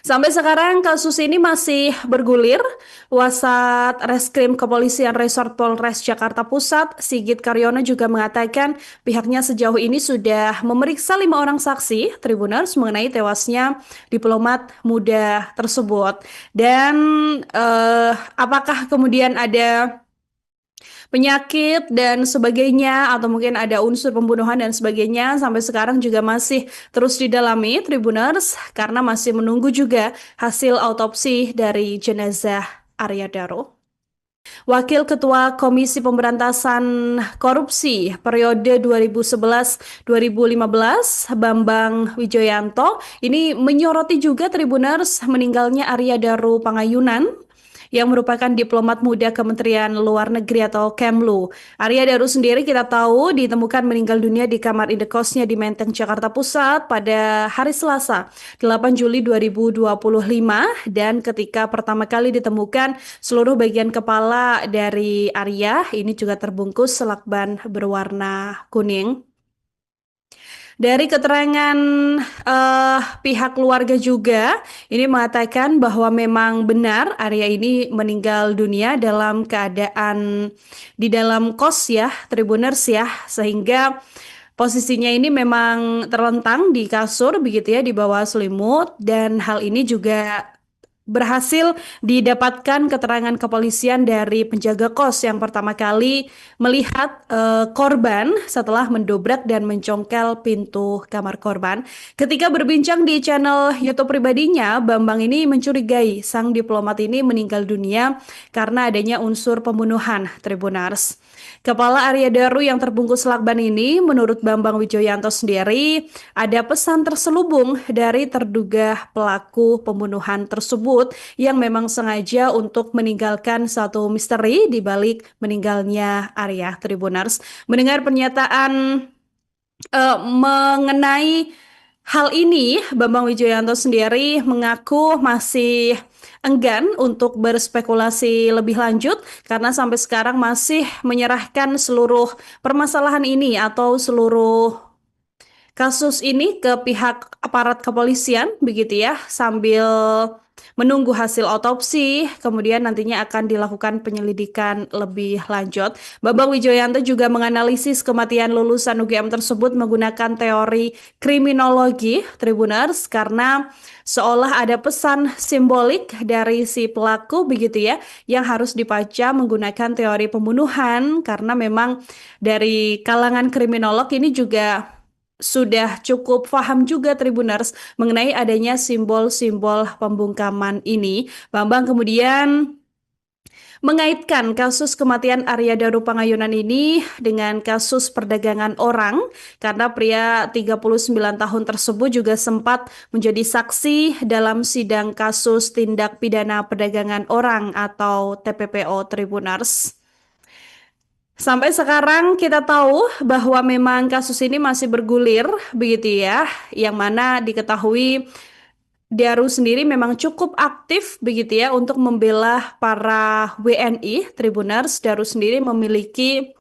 Sampai sekarang kasus ini masih bergulir. Wasat Reskrim Kepolisian Resort Polres Jakarta Pusat, Sigit Karyono juga mengatakan pihaknya sejauh ini sudah memeriksa 5 orang saksi Tribuners mengenai tewasnya diplomat muda tersebut. Dan apakah kemudian ada penyakit dan sebagainya atau mungkin ada unsur pembunuhan dan sebagainya sampai sekarang juga masih terus didalami Tribuners karena masih menunggu juga hasil autopsi dari jenazah Arya Daro. Wakil Ketua Komisi Pemberantasan Korupsi periode 2011-2015, Bambang Wijoyanto, ini menyoroti juga Tribuners meninggalnya Arya Daro Pangayunan yang merupakan diplomat muda Kementerian Luar Negeri atau Kemlu. Arya Daro sendiri kita tahu ditemukan meninggal dunia di kamar indekosnya di Menteng, Jakarta Pusat pada hari Selasa, 8 Juli 2025 dan ketika pertama kali ditemukan seluruh bagian kepala dari Arya ini juga terbungkus lakban berwarna kuning. Dari keterangan pihak keluarga juga, ini mengatakan bahwa memang benar Arya ini meninggal dunia dalam keadaan di dalam kos ya, Tribuners ya, sehingga posisinya ini memang terlentang di kasur begitu ya, di bawah selimut dan hal ini juga berhasil didapatkan keterangan kepolisian dari penjaga kos yang pertama kali melihat korban setelah mendobrak dan mencongkel pintu kamar korban. Ketika berbincang di channel YouTube pribadinya, Bambang ini mencurigai sang diplomat ini meninggal dunia karena adanya unsur pembunuhan Tribuners. Kepala Arya Daro yang terbungkus lakban ini, menurut Bambang Wijoyanto sendiri, ada pesan terselubung dari terduga pelaku pembunuhan tersebut yang memang sengaja untuk meninggalkan satu misteri di balik meninggalnya Arya Tribuners. Mendengar pernyataan mengenai hal ini, Bambang Wijoyanto sendiri mengaku masih enggan untuk berspekulasi lebih lanjut karena sampai sekarang masih menyerahkan seluruh permasalahan ini atau seluruh kasus ini ke pihak aparat kepolisian begitu ya sambil menunggu hasil otopsi kemudian nantinya akan dilakukan penyelidikan lebih lanjut. Bambang Wijoyanto juga menganalisis kematian lulusan UGM tersebut menggunakan teori kriminologi Tribuners karena seolah ada pesan simbolik dari si pelaku begitu ya yang harus dibaca menggunakan teori pembunuhan karena memang dari kalangan kriminolog ini juga sudah cukup paham juga Tribuners mengenai adanya simbol-simbol pembungkaman ini. Bambang kemudian mengaitkan kasus kematian Arya Daro Pangayunan ini dengan kasus perdagangan orang karena pria 39 tahun tersebut juga sempat menjadi saksi dalam sidang kasus tindak pidana perdagangan orang atau TPPO Tribuners. Sampai sekarang kita tahu bahwa memang kasus ini masih bergulir begitu ya, yang mana diketahui Daru sendiri memang cukup aktif begitu ya untuk membela para WNI Tribuners. Daru sendiri memiliki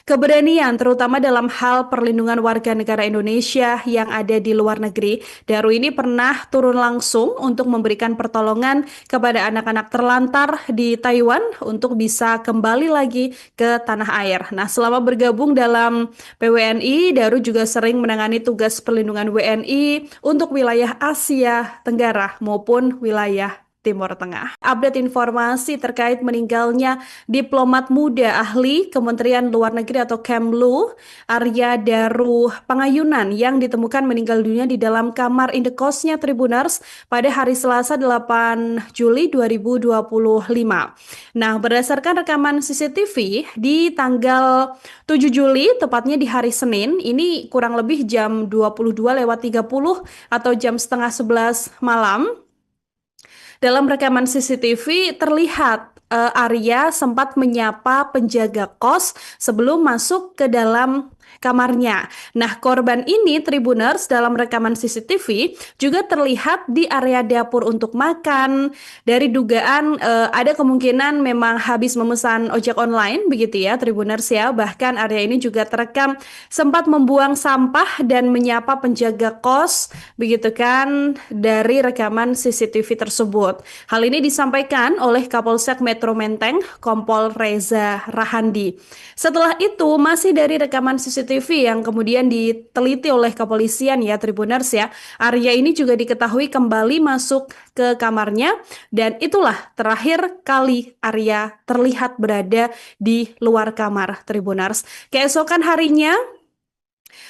keberanian terutama dalam hal perlindungan warga negara Indonesia yang ada di luar negeri. Daru ini pernah turun langsung untuk memberikan pertolongan kepada anak-anak terlantar di Taiwan untuk bisa kembali lagi ke tanah air. Nah, selama bergabung dalam PWNI, Daru juga sering menangani tugas perlindungan WNI untuk wilayah Asia Tenggara maupun wilayah Timur Tengah. Update informasi terkait meninggalnya diplomat muda ahli Kementerian Luar Negeri atau Kemlu, Arya Daru Pangayunan yang ditemukan meninggal dunia di dalam kamar indekosnya Tribuners pada hari Selasa 8 Juli 2025. Nah, berdasarkan rekaman CCTV di tanggal 7 Juli, tepatnya di hari Senin, ini kurang lebih jam 22:30 atau jam setengah 11 malam, dalam rekaman CCTV terlihat Arya sempat menyapa penjaga kos sebelum masuk ke dalam kamarnya. Nah, korban ini Tribuners dalam rekaman CCTV juga terlihat di area dapur untuk makan. Dari dugaan ada kemungkinan memang habis memesan ojek online begitu ya Tribuners ya. Bahkan area ini juga terekam sempat membuang sampah dan menyapa penjaga kos begitu kan dari rekaman CCTV tersebut. Hal ini disampaikan oleh Kapolsek Metro Menteng, Kompol Reza Rahandi. Setelah itu, masih dari rekaman CCTV yang kemudian diteliti oleh kepolisian ya Tribuners ya, Arya ini juga diketahui kembali masuk ke kamarnya dan itulah terakhir kali Arya terlihat berada di luar kamar Tribuners. Keesokan harinya,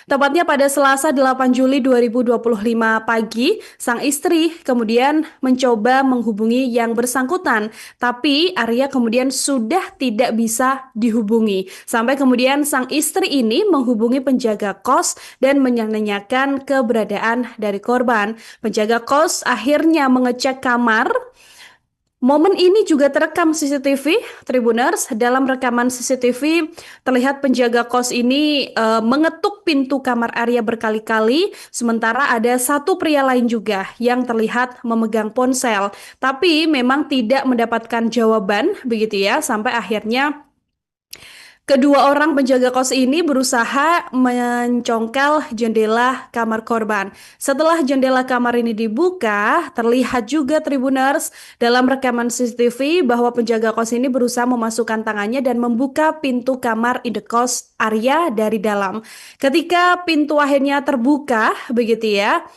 tepatnya pada Selasa 8 Juli 2025 pagi, sang istri kemudian mencoba menghubungi yang bersangkutan, tapi Arya kemudian sudah tidak bisa dihubungi. Sampai kemudian sang istri ini menghubungi penjaga kos dan menanyakan keberadaan dari korban. Penjaga kos akhirnya mengecek kamar. Momen ini juga terekam CCTV, Tribuners. Dalam rekaman CCTV terlihat penjaga kos ini mengetuk pintu kamar Arya berkali-kali, sementara ada satu pria lain juga yang terlihat memegang ponsel, tapi memang tidak mendapatkan jawaban begitu ya, sampai akhirnya kedua orang penjaga kos ini berusaha mencongkel jendela kamar korban. Setelah jendela kamar ini dibuka, terlihat juga Tribuners dalam rekaman CCTV bahwa penjaga kos ini berusaha memasukkan tangannya dan membuka pintu kamar indekos Arya dari dalam. Ketika pintu akhirnya terbuka, begitu ya,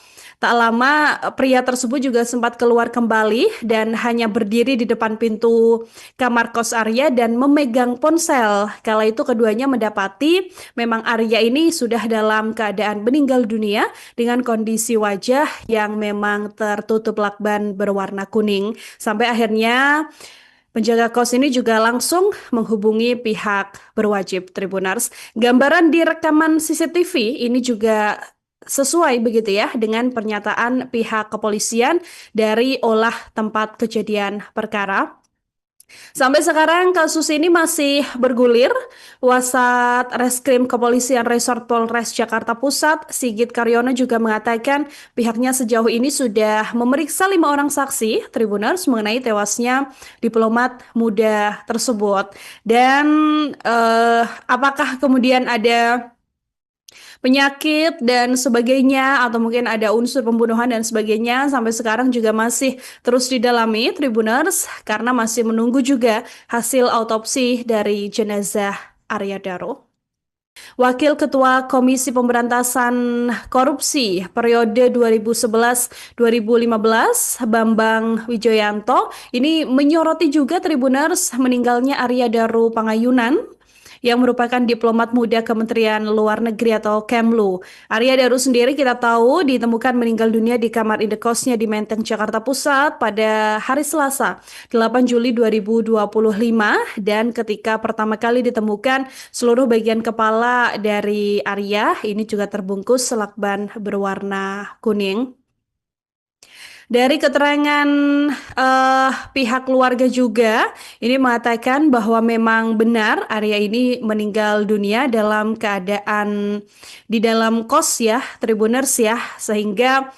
tak lama pria tersebut juga sempat keluar kembali dan hanya berdiri di depan pintu kamar kos Arya dan memegang ponsel. Kala itu keduanya mendapati memang Arya ini sudah dalam keadaan meninggal dunia dengan kondisi wajah yang memang tertutup lakban berwarna kuning. Sampai akhirnya penjaga kos ini juga langsung menghubungi pihak berwajib Tribuners. Gambaran di rekaman CCTV ini juga sesuai begitu ya dengan pernyataan pihak kepolisian dari olah tempat kejadian perkara. Sampai sekarang kasus ini masih bergulir. Wasat Reskrim Kepolisian Resort Polres Jakarta Pusat, Sigit Karyono juga mengatakan pihaknya sejauh ini sudah memeriksa 5 orang saksi Tribuners mengenai tewasnya diplomat muda tersebut. Dan apakah kemudian ada penyakit dan sebagainya atau mungkin ada unsur pembunuhan dan sebagainya sampai sekarang juga masih terus didalami Tribuners karena masih menunggu juga hasil autopsi dari jenazah Arya Daru. Wakil Ketua Komisi Pemberantasan Korupsi periode 2011-2015, Bambang Wijoyanto, ini menyoroti juga Tribuners meninggalnya Arya Daru Pangayunan yang merupakan diplomat muda Kementerian Luar Negeri atau Kemlu. Arya Daru sendiri kita tahu ditemukan meninggal dunia di kamar indekosnya di Menteng, Jakarta Pusat pada hari Selasa 8 Juli 2025 dan ketika pertama kali ditemukan seluruh bagian kepala dari Arya ini juga terbungkus lakban berwarna kuning. Dari keterangan pihak keluarga juga, ini mengatakan bahwa memang benar Arya ini meninggal dunia dalam keadaan di dalam kos ya, Tribuners ya, sehingga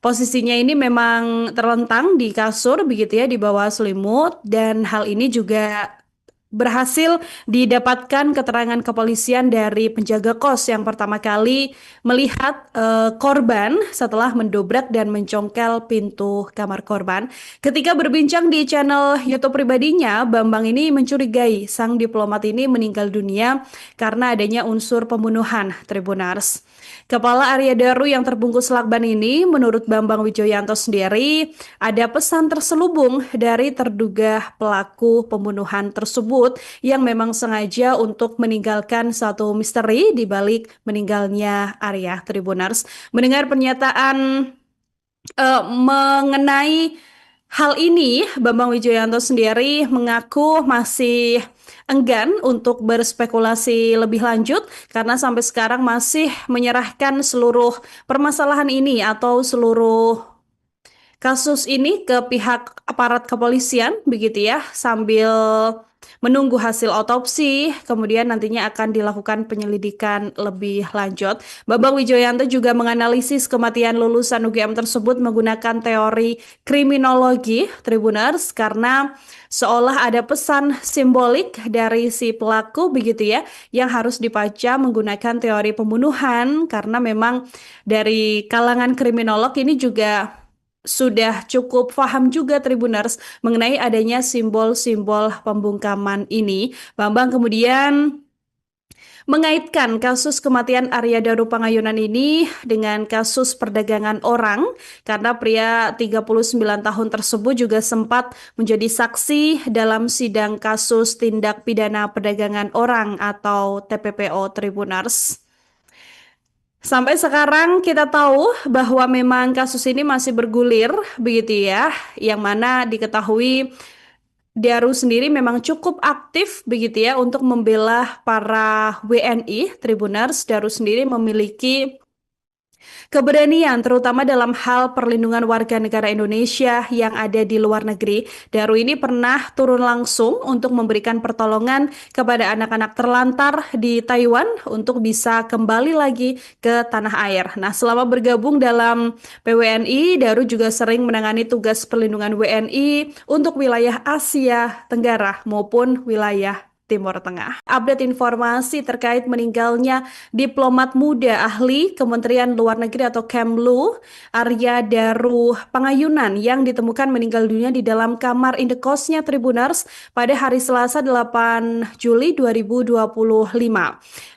posisinya ini memang terlentang di kasur begitu ya, di bawah selimut, dan hal ini juga berhasil didapatkan keterangan kepolisian dari penjaga kos yang pertama kali melihat korban setelah mendobrak dan mencongkel pintu kamar korban. Ketika berbincang di channel YouTube pribadinya, Bambang ini mencurigai sang diplomat ini meninggal dunia karena adanya unsur pembunuhan Tribuners. Kepala Arya Daru yang terbungkus lakban ini, menurut Bambang Wijoyanto sendiri, ada pesan terselubung dari terduga pelaku pembunuhan tersebut yang memang sengaja untuk meninggalkan satu misteri di balik meninggalnya Arya Tribuners. Mendengar pernyataan mengenai hal ini, Bambang Wijoyanto sendiri mengaku masih enggan untuk berspekulasi lebih lanjut karena sampai sekarang masih menyerahkan seluruh permasalahan ini atau seluruh kasus ini ke pihak aparat kepolisian begitu ya, sambil menunggu hasil otopsi, kemudian nantinya akan dilakukan penyelidikan lebih lanjut. Bambang Wijoyanto juga menganalisis kematian lulusan UGM tersebut menggunakan teori kriminologi Tribuners karena seolah ada pesan simbolik dari si pelaku begitu ya yang harus dibaca menggunakan teori pembunuhan karena memang dari kalangan kriminolog ini juga sudah cukup paham juga Tribuners mengenai adanya simbol-simbol pembungkaman ini. Bambang kemudian mengaitkan kasus kematian Arya Daru Pangayunan ini dengan kasus perdagangan orang karena pria 39 tahun tersebut juga sempat menjadi saksi dalam sidang kasus tindak pidana perdagangan orang atau TPPO Tribuners. Sampai sekarang kita tahu bahwa memang kasus ini masih bergulir begitu ya, yang mana diketahui Daru sendiri memang cukup aktif begitu ya untuk membela para WNI Tribuners. Daru sendiri memiliki keberanian terutama dalam hal perlindungan warga negara Indonesia yang ada di luar negeri. Daru ini pernah turun langsung untuk memberikan pertolongan kepada anak-anak terlantar di Taiwan untuk bisa kembali lagi ke tanah air. Nah, selama bergabung dalam PWNI, Daru juga sering menangani tugas perlindungan WNI untuk wilayah Asia Tenggara maupun wilayah Timur Tengah. Update informasi terkait meninggalnya diplomat muda ahli Kementerian Luar Negeri atau Kemlu, Arya Daru Pangayunan yang ditemukan meninggal dunia di dalam kamar indekosnya Tribuners pada hari Selasa 8 Juli 2025.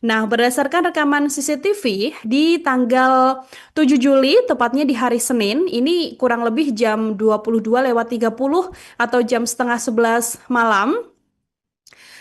Nah, berdasarkan rekaman CCTV di tanggal 7 Juli, tepatnya di hari Senin, ini kurang lebih jam 22:30 atau jam setengah 11 malam,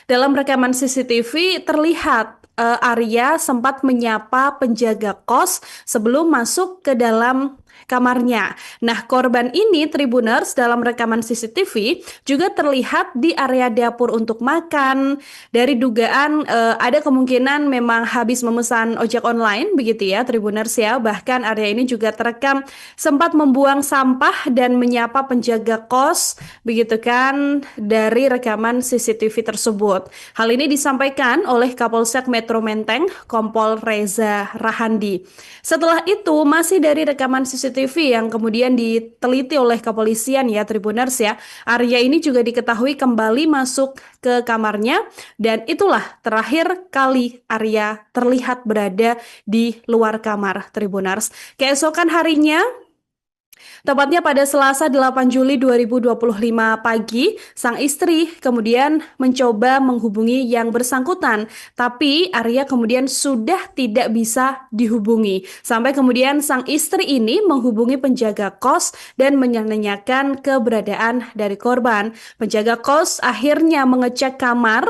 dalam rekaman CCTV terlihat Arya sempat menyapa penjaga kos sebelum masuk ke dalam kamarnya. Nah, korban ini Tribuners dalam rekaman CCTV juga terlihat di area dapur untuk makan. Dari dugaan ada kemungkinan memang habis memesan ojek online begitu ya Tribuners ya. Bahkan Arya ini juga terekam sempat membuang sampah dan menyapa penjaga kos begitu kan dari rekaman CCTV tersebut. Hal ini disampaikan oleh Kapolsek Metro Menteng, Kompol Reza Rahandi. Setelah itu, masih dari rekaman CCTV yang kemudian diteliti oleh kepolisian ya Tribuners ya, Arya ini juga diketahui kembali masuk ke kamarnya dan itulah terakhir kali Arya terlihat berada di luar kamar Tribuners. Keesokan harinya, tepatnya pada Selasa 8 Juli 2025 pagi, sang istri kemudian mencoba menghubungi yang bersangkutan, tapi Arya kemudian sudah tidak bisa dihubungi. Sampai kemudian sang istri ini menghubungi penjaga kos dan menanyakan keberadaan dari korban. Penjaga kos akhirnya mengecek kamar.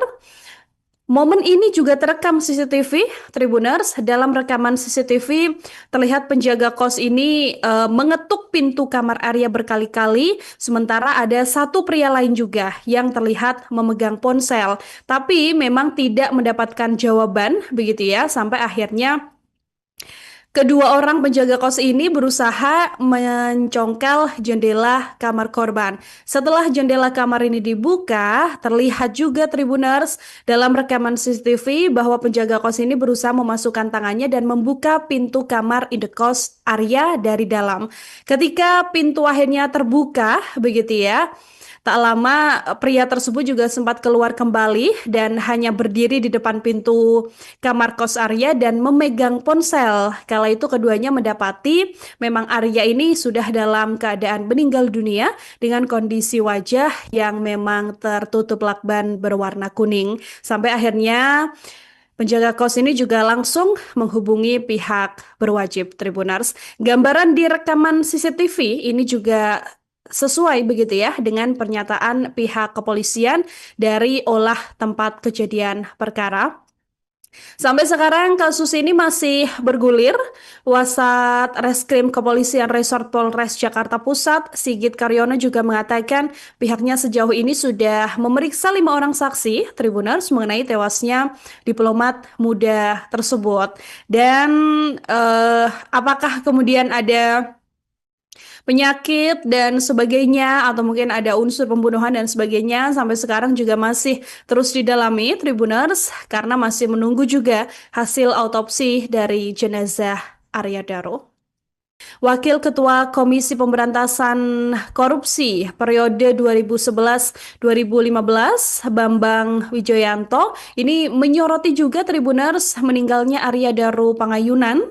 Momen ini juga terekam CCTV Tribuners. Dalam rekaman CCTV terlihat penjaga kos ini mengetuk pintu kamar Arya berkali-kali, sementara ada satu pria lain juga yang terlihat memegang ponsel, tapi memang tidak mendapatkan jawaban begitu ya, sampai akhirnya kedua orang penjaga kos ini berusaha mencongkel jendela kamar korban. Setelah jendela kamar ini dibuka, terlihat juga Tribuners dalam rekaman CCTV bahwa penjaga kos ini berusaha memasukkan tangannya dan membuka pintu kamar indekos Arya dari dalam. Ketika pintu akhirnya terbuka, begitu ya. Tak lama pria tersebut juga sempat keluar kembali dan hanya berdiri di depan pintu kamar kos Arya dan memegang ponsel. Kala itu keduanya mendapati memang Arya ini sudah dalam keadaan meninggal dunia dengan kondisi wajah yang memang tertutup lakban berwarna kuning. Sampai akhirnya Penjaga kos ini juga langsung menghubungi pihak berwajib Tribuners. Gambaran di rekaman CCTV ini juga sesuai begitu ya dengan pernyataan pihak kepolisian dari olah tempat kejadian perkara. Sampai sekarang kasus ini masih bergulir. Wasat Reskrim Kepolisian Resort Polres Jakarta Pusat, Sigit Karyono juga mengatakan pihaknya sejauh ini sudah memeriksa 5 orang saksi Tribuners mengenai tewasnya diplomat muda tersebut. Dan apakah kemudian ada penyakit dan sebagainya atau mungkin ada unsur pembunuhan dan sebagainya sampai sekarang juga masih terus didalami Tribuners karena masih menunggu juga hasil autopsi dari jenazah Arya Daro. Wakil Ketua Komisi Pemberantasan Korupsi periode 2011-2015, Bambang Wijoyanto, ini menyoroti juga Tribuners meninggalnya Arya Daro Pangayunan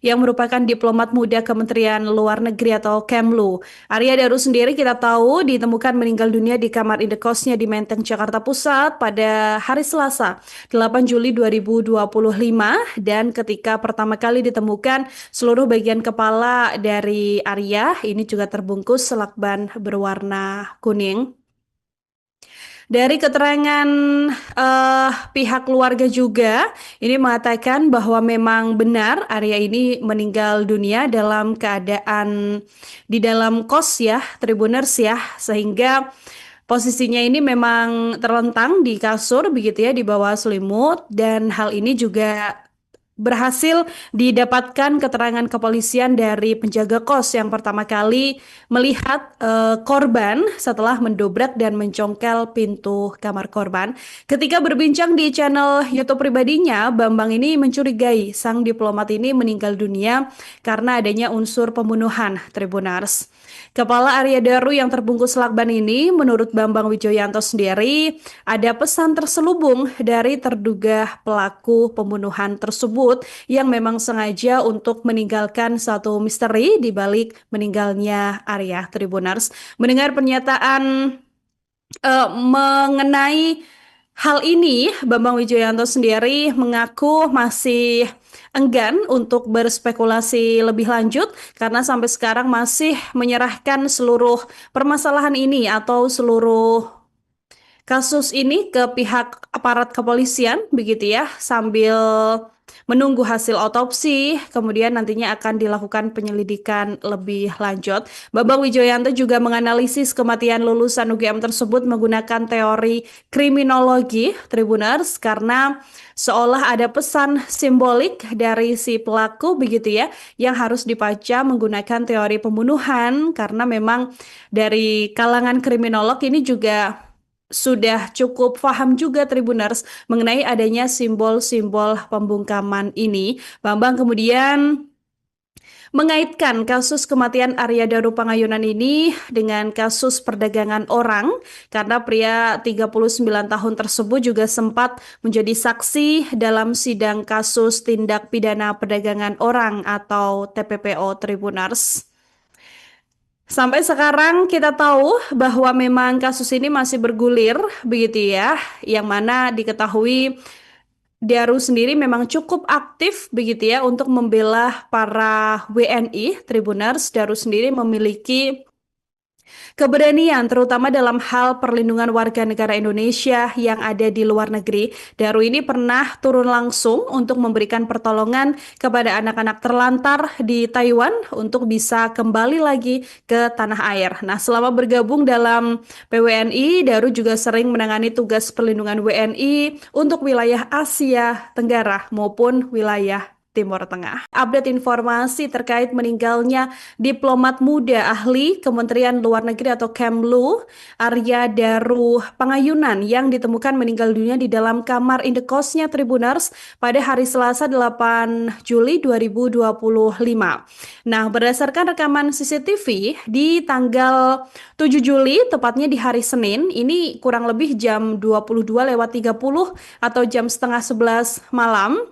yang merupakan diplomat muda Kementerian Luar Negeri atau Kemlu. Arya Daro sendiri kita tahu ditemukan meninggal dunia di kamar indekosnya di Menteng, Jakarta Pusat pada hari Selasa, 8 Juli 2025 dan ketika pertama kali ditemukan seluruh bagian kepala dari Arya ini juga terbungkus lakban berwarna kuning. Dari keterangan pihak keluarga juga, ini mengatakan bahwa memang benar Arya ini meninggal dunia dalam keadaan di dalam kos ya, Tribuners ya, sehingga posisinya ini memang terlentang di kasur begitu ya, di bawah selimut dan hal ini juga berhasil didapatkan keterangan kepolisian dari penjaga kos yang pertama kali melihat korban setelah mendobrak dan mencongkel pintu kamar korban. Ketika berbincang di channel YouTube pribadinya, Bambang ini mencurigai sang diplomat ini meninggal dunia karena adanya unsur pembunuhan Tribuners. Kepala Arya Daro yang terbungkus lakban ini, menurut Bambang Wijoyanto sendiri, ada pesan terselubung dari terduga pelaku pembunuhan tersebut yang memang sengaja untuk meninggalkan satu misteri di balik meninggalnya Arya Tribuners. Mendengar pernyataan mengenai hal ini, Bambang Wijoyanto sendiri mengaku masih enggan untuk berspekulasi lebih lanjut karena sampai sekarang masih menyerahkan seluruh permasalahan ini atau seluruh kasus ini ke pihak aparat kepolisian begitu ya sambil menunggu hasil otopsi kemudian nantinya akan dilakukan penyelidikan lebih lanjut. Bambang Wijoyanto juga menganalisis kematian lulusan UGM tersebut menggunakan teori kriminologi Tribuners karena seolah ada pesan simbolik dari si pelaku begitu ya yang harus dibaca menggunakan teori pembunuhan karena memang dari kalangan kriminolog ini juga sudah cukup paham juga Tribuners mengenai adanya simbol-simbol pembungkaman ini. Bambang kemudian mengaitkan kasus kematian Arya Daro Pangayunan ini dengan kasus perdagangan orang karena pria 39 tahun tersebut juga sempat menjadi saksi dalam sidang kasus tindak pidana perdagangan orang atau TPPO Tribuners. Sampai sekarang kita tahu bahwa memang kasus ini masih bergulir begitu ya, yang mana diketahui Daru sendiri memang cukup aktif begitu ya untuk membela para WNI Tribuners. Daru sendiri memiliki keberanian terutama dalam hal perlindungan warga negara Indonesia yang ada di luar negeri. Daru ini pernah turun langsung untuk memberikan pertolongan kepada anak-anak terlantar di Taiwan untuk bisa kembali lagi ke tanah air. Nah, selama bergabung dalam PWNI, Daru juga sering menangani tugas perlindungan WNI untuk wilayah Asia Tenggara maupun wilayah Timur Tengah. Update informasi terkait meninggalnya diplomat muda ahli Kementerian Luar Negeri atau Kemlu, Arya Daro Pangayunan yang ditemukan meninggal dunia di dalam kamar indekosnya Tribuners pada hari Selasa 8 Juli 2025. Nah, berdasarkan rekaman CCTV di tanggal 7 Juli, tepatnya di hari Senin, ini kurang lebih jam 22:30 atau jam setengah 11 malam,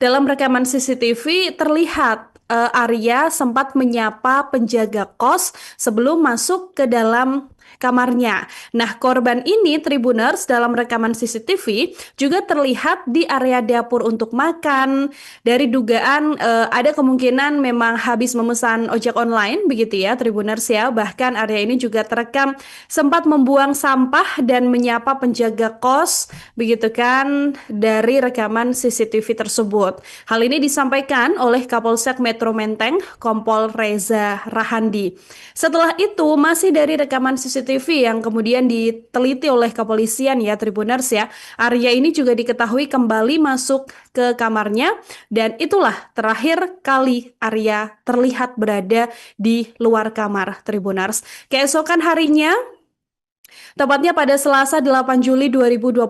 dalam rekaman CCTV terlihat Arya sempat menyapa penjaga kos sebelum masuk ke dalam kamarnya. Nah, korban ini Tribuners dalam rekaman CCTV juga terlihat di area dapur untuk makan. Dari dugaan ada kemungkinan memang habis memesan ojek online begitu ya Tribuners ya. Bahkan area ini juga terekam sempat membuang sampah dan menyapa penjaga kos begitu kan dari rekaman CCTV tersebut. Hal ini disampaikan oleh Kapolsek Metro Menteng Kompol Reza Rahandi. Setelah itu masih dari rekaman CCTV yang kemudian diteliti oleh kepolisian ya Tribuners ya. Arya ini juga diketahui kembali masuk ke kamarnya dan itulah terakhir kali Arya terlihat berada di luar kamar Tribuners. Keesokan harinya tepatnya pada Selasa 8 Juli 2025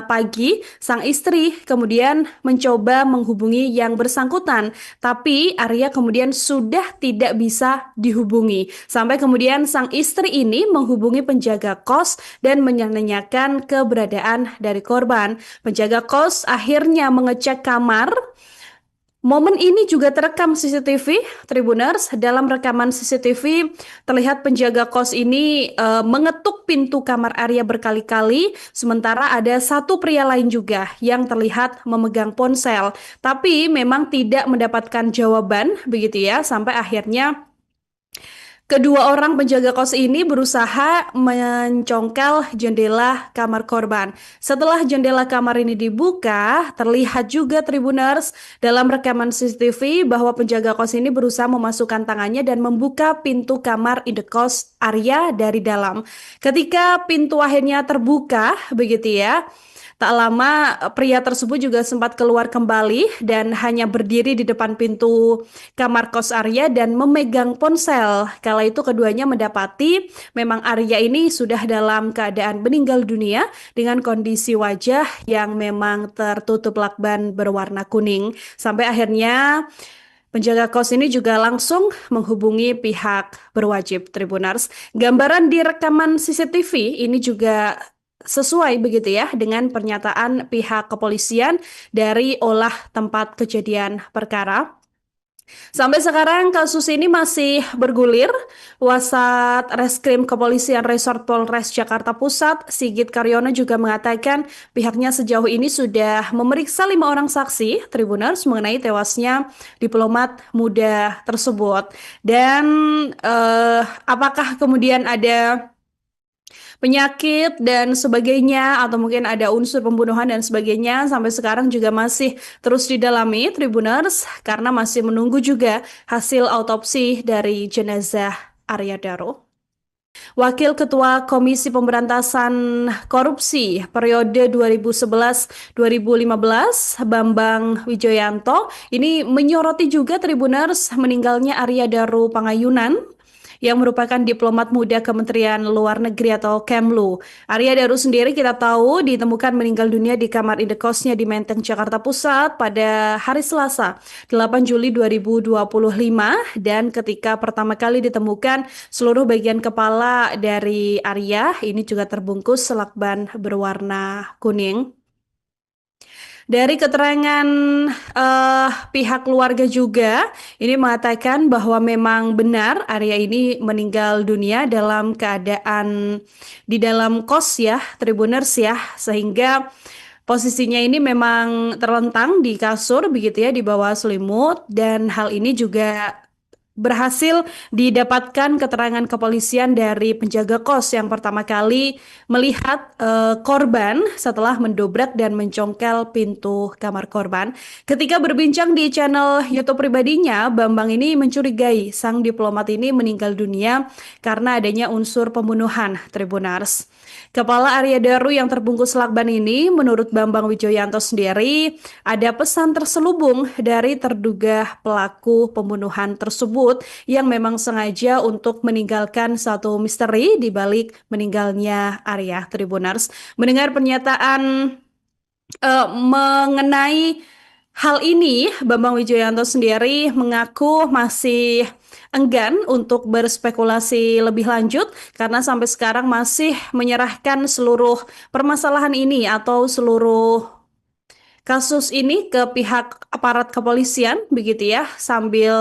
pagi, sang istri kemudian mencoba menghubungi yang bersangkutan, tapi Arya kemudian sudah tidak bisa dihubungi. Sampai kemudian sang istri ini menghubungi penjaga kos dan menanyakan keberadaan dari korban. Penjaga kos akhirnya mengecek kamar. Momen ini juga terekam CCTV, Tribuners. Dalam rekaman CCTV, terlihat penjaga kos ini mengetuk pintu kamar Arya berkali-kali, sementara ada satu pria lain juga yang terlihat memegang ponsel. Tapi memang tidak mendapatkan jawaban, begitu ya, sampai akhirnya kedua orang penjaga kos ini berusaha mencongkel jendela kamar korban. Setelah jendela kamar ini dibuka, terlihat juga Tribuners dalam rekaman CCTV bahwa penjaga kos ini berusaha memasukkan tangannya dan membuka pintu kamar indekos Arya dari dalam. Ketika pintu akhirnya terbuka, begitu ya. Tak lama pria tersebut juga sempat keluar kembali dan hanya berdiri di depan pintu kamar kos Arya dan memegang ponsel. Kala itu keduanya mendapati memang Arya ini sudah dalam keadaan meninggal dunia dengan kondisi wajah yang memang tertutup lakban berwarna kuning. Sampai akhirnya penjaga kos ini juga langsung menghubungi pihak berwajib Tribuners. Gambaran di rekaman CCTV ini juga sesuai begitu ya dengan pernyataan pihak kepolisian dari olah tempat kejadian perkara. Sampai sekarang kasus ini masih bergulir. Wasat Reskrim Kepolisian Resort Polres Jakarta Pusat, Sigit Karyono juga mengatakan pihaknya sejauh ini sudah memeriksa 5 orang saksi Tribuners mengenai tewasnya diplomat muda tersebut. Dan apakah kemudian ada penyakit dan sebagainya atau mungkin ada unsur pembunuhan dan sebagainya sampai sekarang juga masih terus didalami Tribuners karena masih menunggu juga hasil autopsi dari jenazah Arya Daro. Wakil Ketua Komisi Pemberantasan Korupsi periode 2011-2015 Bambang Wijoyanto ini menyoroti juga Tribuners meninggalnya Arya Daro Pangayunan yang merupakan diplomat muda Kementerian Luar Negeri atau Kemlu. Arya Daro sendiri kita tahu ditemukan meninggal dunia di kamar indekosnya di Menteng, Jakarta Pusat pada hari Selasa, 8 Juli 2025 dan ketika pertama kali ditemukan seluruh bagian kepala dari Arya ini juga terbungkus lakban berwarna kuning. Dari keterangan pihak keluarga juga, ini mengatakan bahwa memang benar Arya ini meninggal dunia dalam keadaan di dalam kos ya, Tribuners ya, sehingga posisinya ini memang terlentang di kasur begitu ya, di bawah selimut dan hal ini juga berhasil didapatkan keterangan kepolisian dari penjaga kos yang pertama kali melihat korban setelah mendobrak dan mencongkel pintu kamar korban. Ketika berbincang di channel YouTube pribadinya, Bambang ini mencurigai sang diplomat ini meninggal dunia karena adanya unsur pembunuhan Tribuners. Kepala Arya Daro yang terbungkus lakban ini, menurut Bambang Wijoyanto sendiri, ada pesan terselubung dari terduga pelaku pembunuhan tersebut yang memang sengaja untuk meninggalkan satu misteri di balik meninggalnya Arya Tribuners. Mendengar pernyataan mengenai hal ini, Bambang Wijoyanto sendiri mengaku masih enggan untuk berspekulasi lebih lanjut karena sampai sekarang masih menyerahkan seluruh permasalahan ini atau seluruh kasus ini ke pihak aparat kepolisian begitu ya sambil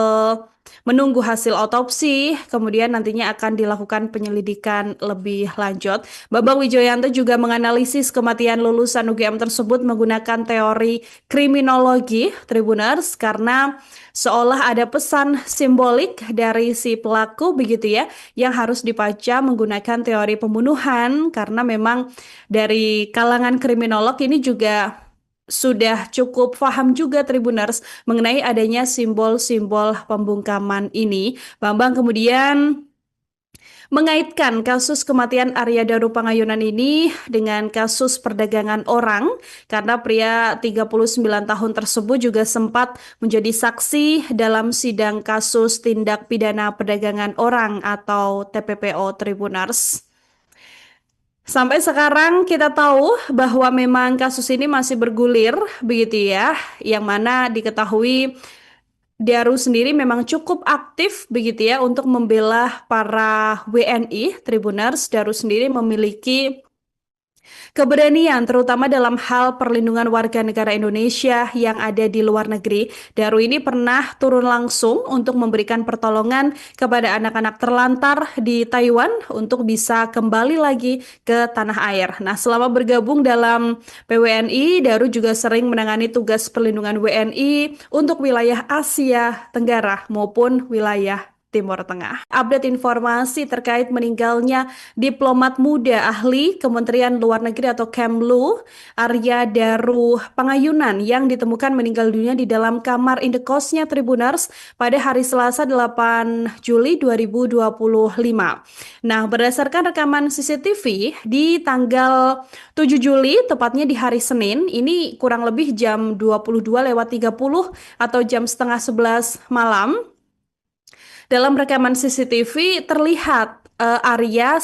menunggu hasil otopsi, kemudian nantinya akan dilakukan penyelidikan lebih lanjut. Bambang Wijoyanto juga menganalisis kematian lulusan UGM tersebut menggunakan teori kriminologi, Tribuners, karena seolah ada pesan simbolik dari si pelaku begitu ya, yang harus dibaca menggunakan teori pembunuhan, karena memang dari kalangan kriminolog ini juga sudah cukup paham juga Tribuners mengenai adanya simbol-simbol pembungkaman ini. Bambang kemudian mengaitkan kasus kematian Arya Daru Pangayunan ini dengan kasus perdagangan orang karena pria 39 tahun tersebut juga sempat menjadi saksi dalam sidang kasus tindak pidana perdagangan orang atau TPPO Tribuners. Sampai sekarang kita tahu bahwa memang kasus ini masih bergulir begitu ya, yang mana diketahui Daru sendiri memang cukup aktif begitu ya untuk membela para WNI. Tribuners, Daru sendiri memiliki keberanian terutama dalam hal perlindungan warga negara Indonesia yang ada di luar negeri. Daru ini pernah turun langsung untuk memberikan pertolongan kepada anak-anak terlantar di Taiwan untuk bisa kembali lagi ke tanah air. Nah, selama bergabung dalam PWNI, Daru juga sering menangani tugas perlindungan WNI untuk wilayah Asia Tenggara maupun wilayah Timur Tengah. Update informasi terkait meninggalnya diplomat muda ahli Kementerian Luar Negeri atau Kemlu, Arya Daru Pangayunan yang ditemukan meninggal dunia di dalam kamar indekosnya Tribuners pada hari Selasa 8 Juli 2025. Nah, berdasarkan rekaman CCTV di tanggal 7 Juli, tepatnya di hari Senin, ini kurang lebih jam 22:30 atau jam setengah 11 malam, dalam rekaman CCTV terlihat Arya